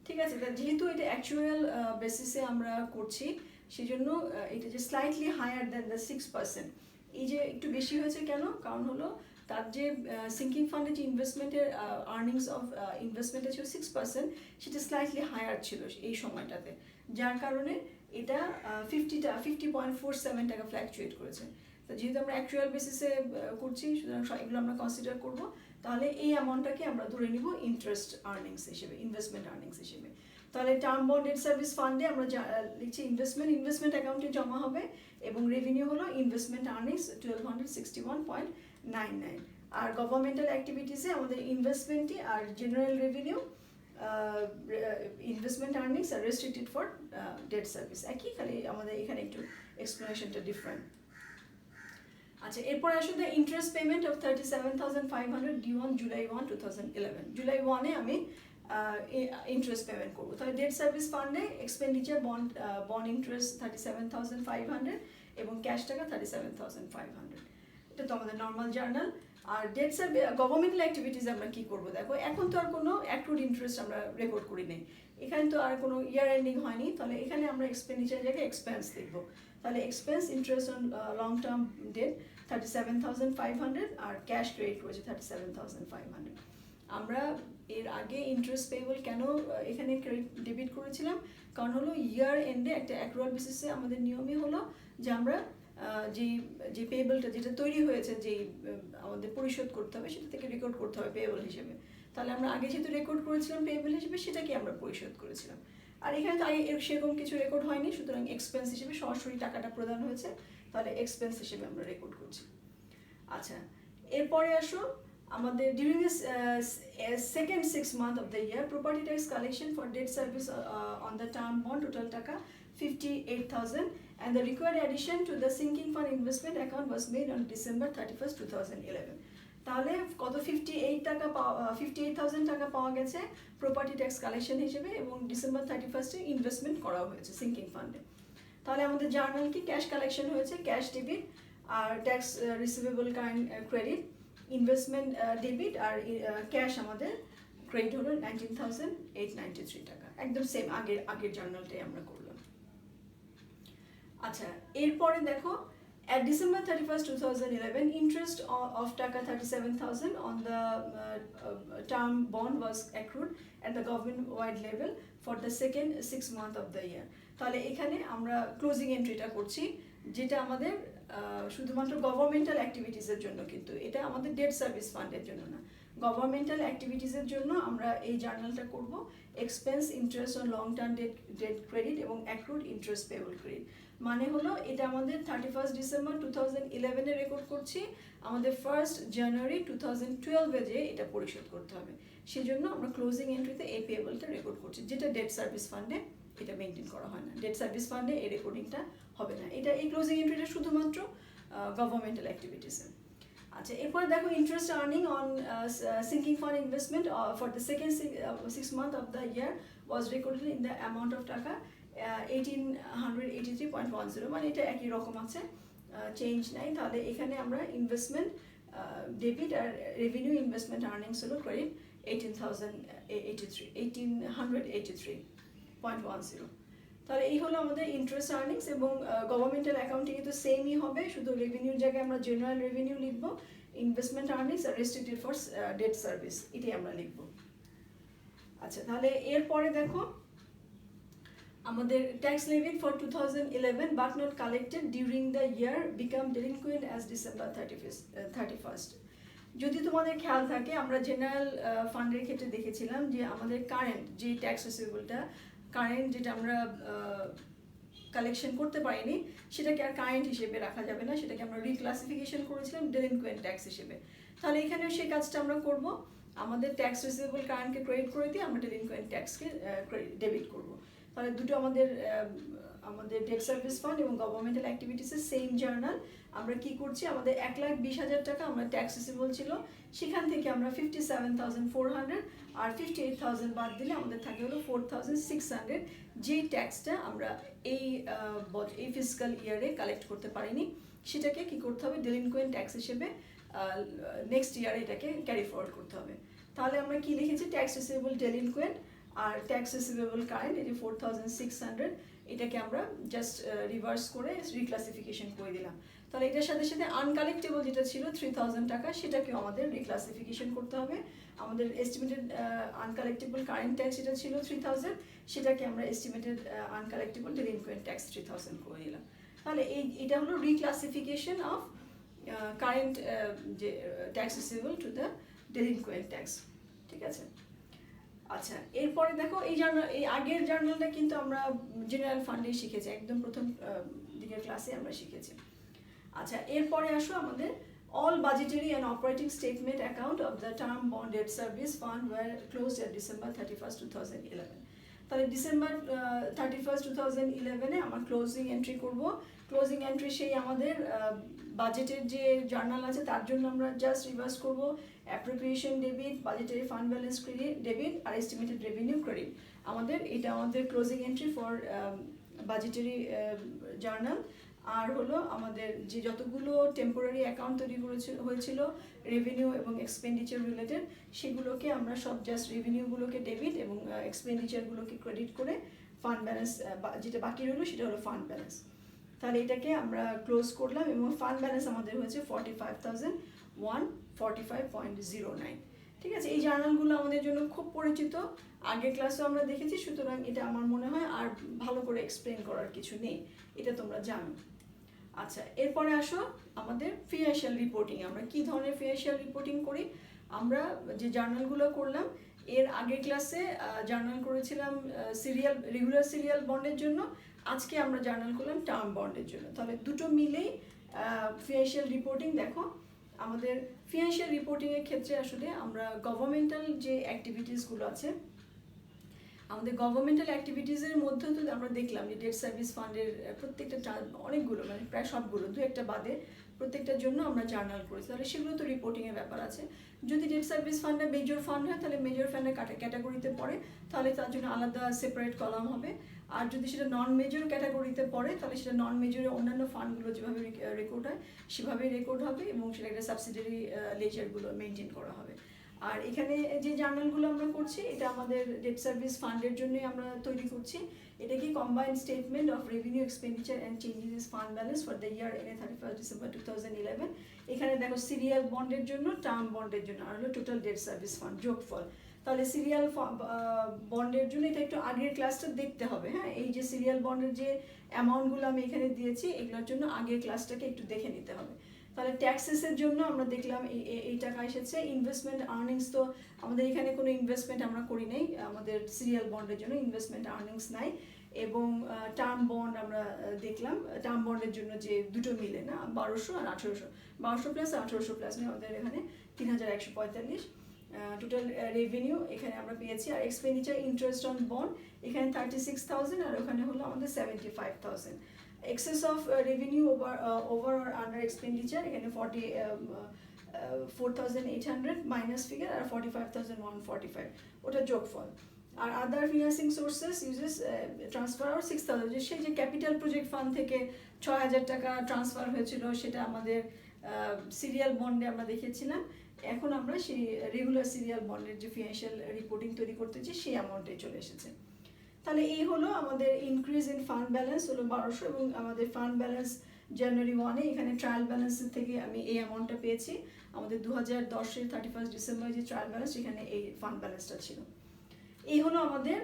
ঠিক আছে, যেহেতু এটা অ্যাকচুয়াল বেসিসে আমরা করছি, সেই জন্য এটা যে স্লাইটলি হায়ার দ্যান দ্য 6%, এই যে একটু বেশি হয়েছে কেন, কারণ হলো তার যে সিঙ্কিং ফান্ডে যে ইনভেস্টমেন্টের আর্নিংস অফ ইনভেস্টমেন্টে ছিল 6%, সেটা স্লাইটলি হায়ার ছিল এই সময়টাতে, যার কারণে এটা 50.47 টাকা ফ্ল্যাকচুয়েট করেছে। তো যেহেতু আমরা অ্যাকচুয়াল বেসিসে করছি, সুতরাং এগুলো আমরা কনসিডার করব। তাহলে এই অ্যামাউন্টটাকে আমরা ধরে নিব ইন্টারেস্ট আর্নিংস হিসেবে, ইনভেস্টমেন্ট আর্নিংস হিসেবে। তাহলে টার্ম বন্ড ডেট সার্ভিস ফান্ডে আমরা লিখছি ইনভেস্টমেন্ট অ্যাকাউন্টে জমা হবে, এবং রেভিনিউ হলো ইনভেস্টমেন্ট আর্নিংস 1261.99। আর গভর্নমেন্টাল অ্যাক্টিভিটিসে আমাদের ইনভেস্টমেন্টই আর জেনারেল রেভিনিউ, ইনভেস্টমেন্ট আর্নিংস আর রেস্ট্রিক্টেড ফর ডেট সার্ভিস একই, খালি আমাদের এখানে একটু এক্সপ্লেনেশনটা ডিফারেন্ট। আচ্ছা, এরপর আসুন the interest payment of 37,500 due on July 1, 2011। July 1-এ আমি ইন্টারেস্ট পেমেন্ট করবো। তাহলে ডেট সার্ভিস ফান্ডে এক্সপেন্ডিচার বন্ড ইন্টারেস্ট 37,500 এবং ক্যাশ টাকা 37,500। এটা তো আমাদের নর্মাল জার্নাল। আর ডেট সার্ভিস গভর্নমেন্টাল অ্যাক্টিভিটিস আমরা কি করবো দেখো, এখন তো আর কোনো অ্যাক্রুড ইন্টারেস্ট আমরা রেকর্ড করি নেই, এখানে তো আর কোনো ইয়ার এন্ডিং হয়নি, তাহলে এখানে আমরা এক্সপেন্ডিচার জায়গায় এক্সপেন্স লিখবো। তাহলে expense interest on long term debt 37,500 আর ক্যাশ ক্রেডিট করেছে 37,500। আমরা এর আগে ইন্টারেস্ট পেয়েবল কেন এখানে ক্রেডিট ডেবিট করেছিলাম, কারণ হলো ইয়ার এন্ডে একটা অ্যাক্রুয়াল বেসিসে আমাদের নিয়মই হলো যে আমরা যে পেয়েবলটা যেটা তৈরি হয়েছে, যেই আমাদের পরিশোধ করতে হবে সেটা থেকে রেকর্ড করতে হবে পেয়েবল হিসেবে। তাহলে আমরা আগে যেহেতু রেকর্ড করেছিলাম পেয়েবল হিসেবে, সেটাকে আমরা পরিশোধ করেছিলাম। আর এখানে তো আগে সেরকম কিছু রেকর্ড হয়নি, সুতরাং এক্সপেন্স হিসেবে সরাসরি টাকাটা প্রদান হয়েছে, তাহলে এক্সপেন্স হিসেবে আমরা রেকর্ড করছি। আচ্ছা, এরপরে আসো আমাদের during this second 6 month of the year property tax collection for debt service on the term bond total টাকা 58,000 and the required addition to the sinking fund investment account was made on December 31st, 2011। তাহলে কত 58,000 টাকা পাওয়া গেছে property tax collection হিসেবে এবং December 31-এ investment করা হয়েছে সিঙ্কিং ফান্ডে। তাহলে আমাদের জার্নাল কি ক্যাশ কালেকশন হয়েছে, ক্যাশ ডেবিট আর tax receivable current credit, investment debit আর ক্যাশ আমাদের ক্রেডিট হলো 19,893 টাকা, একদম সেম আগের জার্নালটাই আমরা করলাম। আচ্ছা, এরপরে দেখো at December 31st, 2011 interest of টাকা 37,000 on the term bond was accrued at the government wide level for the second 6 month of the year। তাহলে এখানে আমরা ক্লোজিং এন্ট্রিটা করছি, যেটা আমাদের শুধুমাত্র গভর্নমেন্টাল অ্যাক্টিভিটিসের জন্য, কিন্তু এটা আমাদের ডেট সার্ভিস ফান্ডের জন্য না। গভর্নমেন্টাল অ্যাক্টিভিটিসের জন্য আমরা এই জার্নালটা করব expense interest on long term debt credit এবং অ্যাক্রুড ইন্টারেস্ট পেবল ক্রেডিট। মানে হলো এটা আমাদের 31st December 2011-এ রেকর্ড করছি, আমাদের 1st January 2012-এ যে এটা পরিশোধ করতে হবে, সেজন্য আমরা ক্লোজিং এন্ট্রিতে এই পেবলটা রেকর্ড করছি, যেটা ডেট সার্ভিস ফান্ডে এটা মেনটেন করা হয় না। ডেট সার্ভিস ফান্ডে এই রেকর্ডিংটা হবে না, এটা এই ক্লোজিং এন্ট্রিটা শুধুমাত্র গভর্নমেন্টাল অ্যাক্টিভিটিসে। আচ্ছা, এরপরে দেখো interest earning on sinking fund investment for the second 6 month of the year was recorded in the amount of টাকা 1,883.10, মানে এটা একই রকম আছে, চেঞ্জ নাই। তাহলে এখানে আমরা ইনভেস্টমেন্ট ডেবিট আর রেভিনিউ ইনভেস্টমেন্ট আর্নিংস হলো ক্রেডিট 1,883.10। তাহলে এই হলো আমাদের ইন্টারেস্ট আর্নিংস এবং গভর্নমেন্টাল অ্যাকাউন্টিংয়ে তো সেমই হবে, শুধু রেভিনিউর জায়গায় আমরা জেনারেল রেভিনিউ লিখবো, ইনভেস্টমেন্ট আর্নিংস আর রেস্ট্রিক্টেড ফর ডেট সার্ভিস এটাই আমরা লিখবো। আচ্ছা, তাহলে এরপরে দেখো আমাদের tax levied for 2011 but not collected during the year become delinquent as December 31st। যদি তোমাদের খেয়াল থাকে, আমরা জেনারেল ফান্ডের ক্ষেত্রে দেখেছিলাম যে আমাদের কারেন্ট যে ট্যাক্স রিসিভেবলটা কারেন্ট যেটা আমরা কালেকশন করতে পারিনি, সেটাকে আর কারেন্ট হিসেবে রাখা যাবে না, সেটাকে আমরা রিক্লাসিফিকেশন করেছিলাম ডেলিনকুয়েন্ট ট্যাক্স হিসেবে। তাহলে এখানেও সেই কাজটা আমরা করব, আমাদের ট্যাক্স রিসিভেবল কারেন্টকে ক্রেডিট করে দিয়ে আমরা ডেলিনকুয়েন্ট ট্যাক্সকে ডেবিট করব। তাহলে দুটো আমাদের ডেট সার্ভিস ফান্ড এবং গভর্নমেন্টাল অ্যাক্টিভিটিসের সেম জার্নাল। আমরা কি করছি, আমাদের 1,20,000 টাকা আমরা ট্যাক্স রিসিভেবল ছিল, সেখান থেকে আমরা 57,400 আর 58,000 বাদ দিলে আমাদের থাকে হলো 4,600, যে ট্যাক্সটা আমরা এই ফিসকাল ইয়ারে কালেক্ট করতে পারিনি, সেটাকে কি করতে হবে ডেলিনকুয়েন্ট ট্যাক্স হিসেবে নেক্সট ইয়ারে এটাকে ক্যারি ফরওয়ার্ড করতে হবে। তাহলে আমরা কি লিখেছি, ট্যাক্স রিসিভেবল ডেলিনকুয়েন্ট আর ট্যাক্স রিসিভেবল কারেন্ট, এই যে 4,600, এটাকে আমরা জাস্ট রিভার্স করে রিক্লাসিফিকেশন করে দিলাম। তাহলে এটার সাথে সাথে আনকালেক্টেবল যেটা ছিল 3,000 টাকা, সেটাকেও আমাদের রিক্লাসিফিকেশন করতে হবে। আমাদের এস্টিমেটেড আনকালেক্টেবল কারেন্ট ট্যাক্স যেটা ছিল 3,000, সেটাকে আমরা এস্টিমেটেড আনকালেক্টেবল ডেলিনকুয়েন্ট ট্যাক্স 3,000 করে দিলাম। তাহলে এটা হলো রিক্লাসিফিকেশন অফ কারেন্ট যে tax receivable to the delinquent tax, ঠিক আছে। আচ্ছা, এরপরে দেখো এই আগের জার্নালটা কিন্তু আমরা জেনারেল ফান্ডে শিখেছি, একদম প্রথম দিকের ক্লাসে আমরা শিখেছি। আচ্ছা, এরপরে আসো আমাদের all budgetary and operating statement account of the term bond debt service fund were closed at December 31st, 2011। তাহলে ডিসেম্বর 31st 2011 আমার ক্লোজিং এন্ট্রি করব। ক্লোজিং এন্ট্রি সেই আমাদের বাজেটের যে জার্নাল আছে তার জন্য আমরা জাস্ট রিভার্স করব appropriation debit, budgetary fund balance credit debit আর এস্টিমেটেড রেভিনিউ ক্রেডিট। এটা আমাদের closing entry for budgetary journal. আর হলো আমাদের যে যতগুলো টেম্পোরারি অ্যাকাউন্ট তৈরি হয়েছিল রেভিনিউ এবং এক্সপেন্ডিচার রিলেটেড, সেগুলোকে আমরা সব জাস্ট রেভিনিউগুলোকে ডেবিট এবং এক্সপেন্ডিচারগুলোকে ক্রেডিট করে ফান্ড ব্যালেন্স যেটা বাকি রইলো সেটা হলো ফান্ড ব্যালেন্স। তাহলে এটাকে আমরা ক্লোজ করলাম এবং ফান্ড ব্যালেন্স আমাদের হয়েছে 45,145.09। ঠিক আছে, এই জার্নালগুলো আমাদের জন্য খুব পরিচিত, আগের ক্লাসেও আমরা দেখেছি, সুতরাং এটা আমার মনে হয় আর ভালো করে এক্সপ্লেন করার কিছু নেই, এটা তোমরা জানো। আচ্ছা, এরপরে আসো আমাদের ফিনান্সিয়াল রিপোর্টিং। আমরা কি ধরনের ফিনান্সিয়াল রিপোর্টিং করি? আমরা যে জার্নালগুলো করলাম, এর আগের ক্লাসে জার্নাল করেছিলাম রেগুলার সিরিয়াল বন্ডের জন্য, আজকে আমরা জার্নাল করলাম টার্ম বন্ডের জন্য। তাহলে দুটো মিলেই ফিনান্সিয়াল রিপোর্টিং। দেখো, আমাদের ফিনান্সিয়াল রিপোর্টিংয়ের ক্ষেত্রে আসলে আমরা গভর্নমেন্টাল যে অ্যাক্টিভিটিসগুলো আছে, আমাদের গভর্নমেন্টাল অ্যাক্টিভিটিসের মধ্যেও তো আমরা দেখলাম যে ডেট সার্ভিস ফান্ডের প্রত্যেকটা অনেকগুলো, মানে প্রায় সবগুলো, দু একটা বাদে প্রত্যেকটার জন্য আমরা জার্নাল করেছি। তাহলে সেগুলো তো রিপোর্টিংয়ের ব্যাপার আছে। যদি ডেট সার্ভিস ফান্ডটা মেজর ফান্ড হয় তাহলে মেজর ফান্ডের ক্যাটাগরিতে পড়ে, তাহলে তার জন্য আলাদা সেপারেট কলাম হবে। আর যদি সেটা নন মেজর ক্যাটাগরিতে পড়ে তাহলে সেটা নন মেজরের অন্যান্য ফান্ডগুলো যেভাবে রেকর্ড হয় সেভাবেই রেকর্ড হবে এবং সেটা একটা সাবসিডিয়ারি লেজারগুলো মেনটেন করা হবে। আর এখানে যে জার্নালগুলো আমরা করছি, এটা আমাদের ডেট সার্ভিস ফান্ডের জন্যই আমরা তৈরি করছি। এটা কি combined statement of revenue expenditure and changes fund balance for the year end 31st December 2011। এখানে দেখো সিরিয়াল বন্ডের জন্য, টার্ম বন্ডের জন্য আর হলো টোটাল ডেট সার্ভিস ফান্ড যোগফল। তাহলে সিরিয়াল বন্ডের জন্য এটা একটু আগের ক্লাসটা দেখতে হবে। হ্যাঁ, এই যে সিরিয়াল বন্ডের যে অ্যামাউন্টগুলো আমি এখানে দিয়েছি, এগুলোর জন্য আগের ক্লাসটাকে একটু দেখে নিতে হবে। তাহলে ট্যাক্সেসের জন্য আমরা দেখলাম এই টাকা এসেছে। ইনভেস্টমেন্ট আর্নিংস, তো আমাদের এখানে কোনো ইনভেস্টমেন্ট আমরা করি নাই, আমাদের সিরিয়াল বন্ডের জন্য ইনভেস্টমেন্ট আর্নিংস নাই। এবং টার্ম বন্ড আমরা দেখলাম, টার্ম বন্ডের জন্য যে দুটো মিলে না 1200 আর 1800, 1200 প্লাস 1800 প্লাস নিয়ে আমাদের এখানে 3145। টোটাল রেভিনিউ এখানে আমরা পেয়েছি। আর এক্সপেন্ডিচার ইন্টারেস্ট অন বন্ড এখানে 36,000 আর ওখানে হলো আমাদের 75,000। excess of revenue over or under expenditure এখানে 4,800 মাইনাস ফিগার আর 45,145 ওটা যোগফল। আর আদার ফিনান্সিং সোর্সেস ইউজেস ট্রান্সফার আর 6,000, যে সেই যে ক্যাপিটাল প্রজেক্ট ফান্ড থেকে 6,000 টাকা ট্রান্সফার হয়েছিল, সেটা আমাদের সিরিয়াল বন্ডে আমরা দেখেছিলাম। এখন আমরা সেই রেগুলার সিরিয়াল বন্ডের যে ফিনান্সিয়াল রিপোর্টিং তৈরি করতেছি সেই অ্যামাউন্টে চলে এসেছে। তাহলে এই হলো আমাদের ইনক্রিজ ইন ফান্ড ব্যালেন্স হলো 1200, এবং আমাদের ফান্ড ব্যালেন্স জানুয়ারি 1-এ এখানে ট্রায়াল ব্যালেন্সের থেকে আমি এই অ্যামাউন্টটা পেয়েছি। আমাদের 2010-এর 31st ডিসেম্বর যে ট্রায়াল ব্যালেন্স, সেখানে এই ফান্ড ব্যালেন্সটা ছিল। এই হলো আমাদের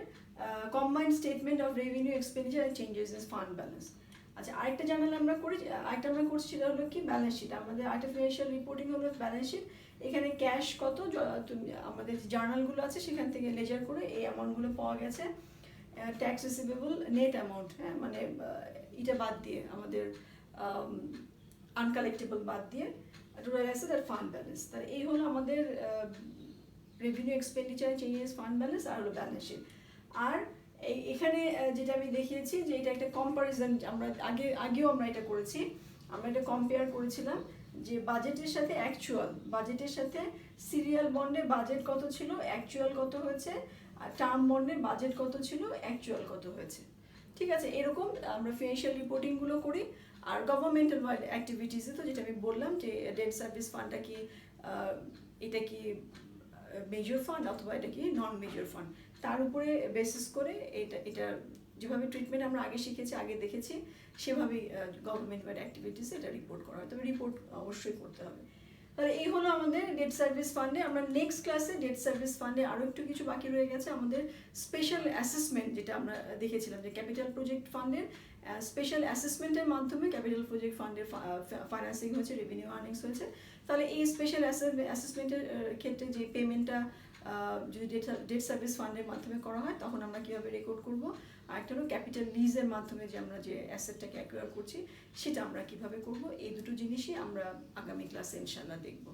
combined statement of revenue expenditure and changes in fund balance. আচ্ছা, আরেকটা জার্নাল আমরা করছি সেটা হলো কি ব্যালেন্স শিট। আমাদের আর্টিফিশিয়াল রিপোর্টিং হলো ব্যালেন্স শিট। এখানে ক্যাশ কত, আমাদের যে জার্নালগুলো আছে সেখান থেকে লেজার করে এই অ্যামাউন্টগুলো পাওয়া গেছে। ট্যাক্স রিসিভেবল নেট অ্যামাউন্ট, হ্যাঁ, মানে এটা বাদ দিয়ে, আমাদের আনকালেক্টেবল বাদ দিয়ে টোটাল অ্যাসেট আর ফান্ড ব্যালেন্স। তাহলে এই হলো আমাদের revenue expenditure changes fund balance আর হলো ব্যালেন্স শিট। আর এখানে যেটা আমি দেখিয়েছি যে এটা একটা কম্পারিজন, আমরা আগেও আমরা এটা করেছি, আমরা এটা কম্পেয়ার করেছিলাম যে বাজেটের সাথে বাজেটের সাথে সিরিয়াল বন্ডে বাজেট কত ছিল, অ্যাকচুয়াল কত হয়েছে, আর টার্ম বন্ডের বাজেট কত ছিল, অ্যাকচুয়াল কত হয়েছে। ঠিক আছে, এরকম আমরা ফিনান্সিয়াল রিপোর্টিংগুলো করি। আর গভর্নমেন্টাল অ্যাক্টিভিটিসে তো যেটা আমি বললাম যে ডেট সার্ভিস ফান্ডটা কি, এটা কি মেজর ফান্ড অথবা এটা কি নন মেজর ফান্ড, তার উপরে বেসিস করে এটা যেভাবে ট্রিটমেন্ট আমরা আগে শিখেছি, আগে দেখেছি, সেভাবেই গভর্নমেন্ট অ্যাক্টিভিটিসে এটা রিপোর্ট করা হয়। তবে রিপোর্ট অবশ্যই করতে হবে। তাহলে এই হলো আমাদের ডেট সার্ভিস ফান্ডে। আমরা নেক্সট ক্লাসে ডেট সার্ভিস ফান্ডে আরও একটু কিছু বাকি রয়ে গেছে, আমাদের স্পেশাল অ্যাসেসমেন্ট, যেটা আমরা দেখেছিলাম যে ক্যাপিটাল প্রজেক্ট ফান্ডের স্পেশাল অ্যাসেসমেন্টের মাধ্যমে ক্যাপিটাল প্রজেক্ট ফান্ডের ফাইন্যান্সিং হয়েছে, রেভিনিউ আর্নিংস হয়েছে। তাহলে এই স্পেশাল অ্যাসেসমেন্টের ক্ষেত্রে যে পেমেন্টটা যদি ডেট সার্ভিস ফান্ডের মাধ্যমে করা হয় তখন আমরা কীভাবে রেকর্ড করব, আর একটা হলো ক্যাপিটাল লিজের মাধ্যমে যে আমরা যে অ্যাসেটটাকে অ্যাকোয়ার করছি সেটা আমরা কিভাবে করব। এই দুটো জিনিসই আমরা আগামী ক্লাসে ইনশাল্লাহ দেখব।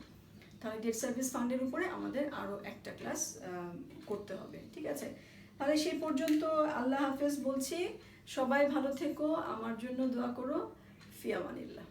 তাহলে ডেট সার্ভিস ফান্ডের উপরে আমাদের আরও একটা ক্লাস করতে হবে। ঠিক আছে, তাহলে সেই পর্যন্ত আল্লাহ হাফেজ বলছি, সবাই ভালো থেকো, আমার জন্য দোয়া করো, ফি আমানিল্লাহ।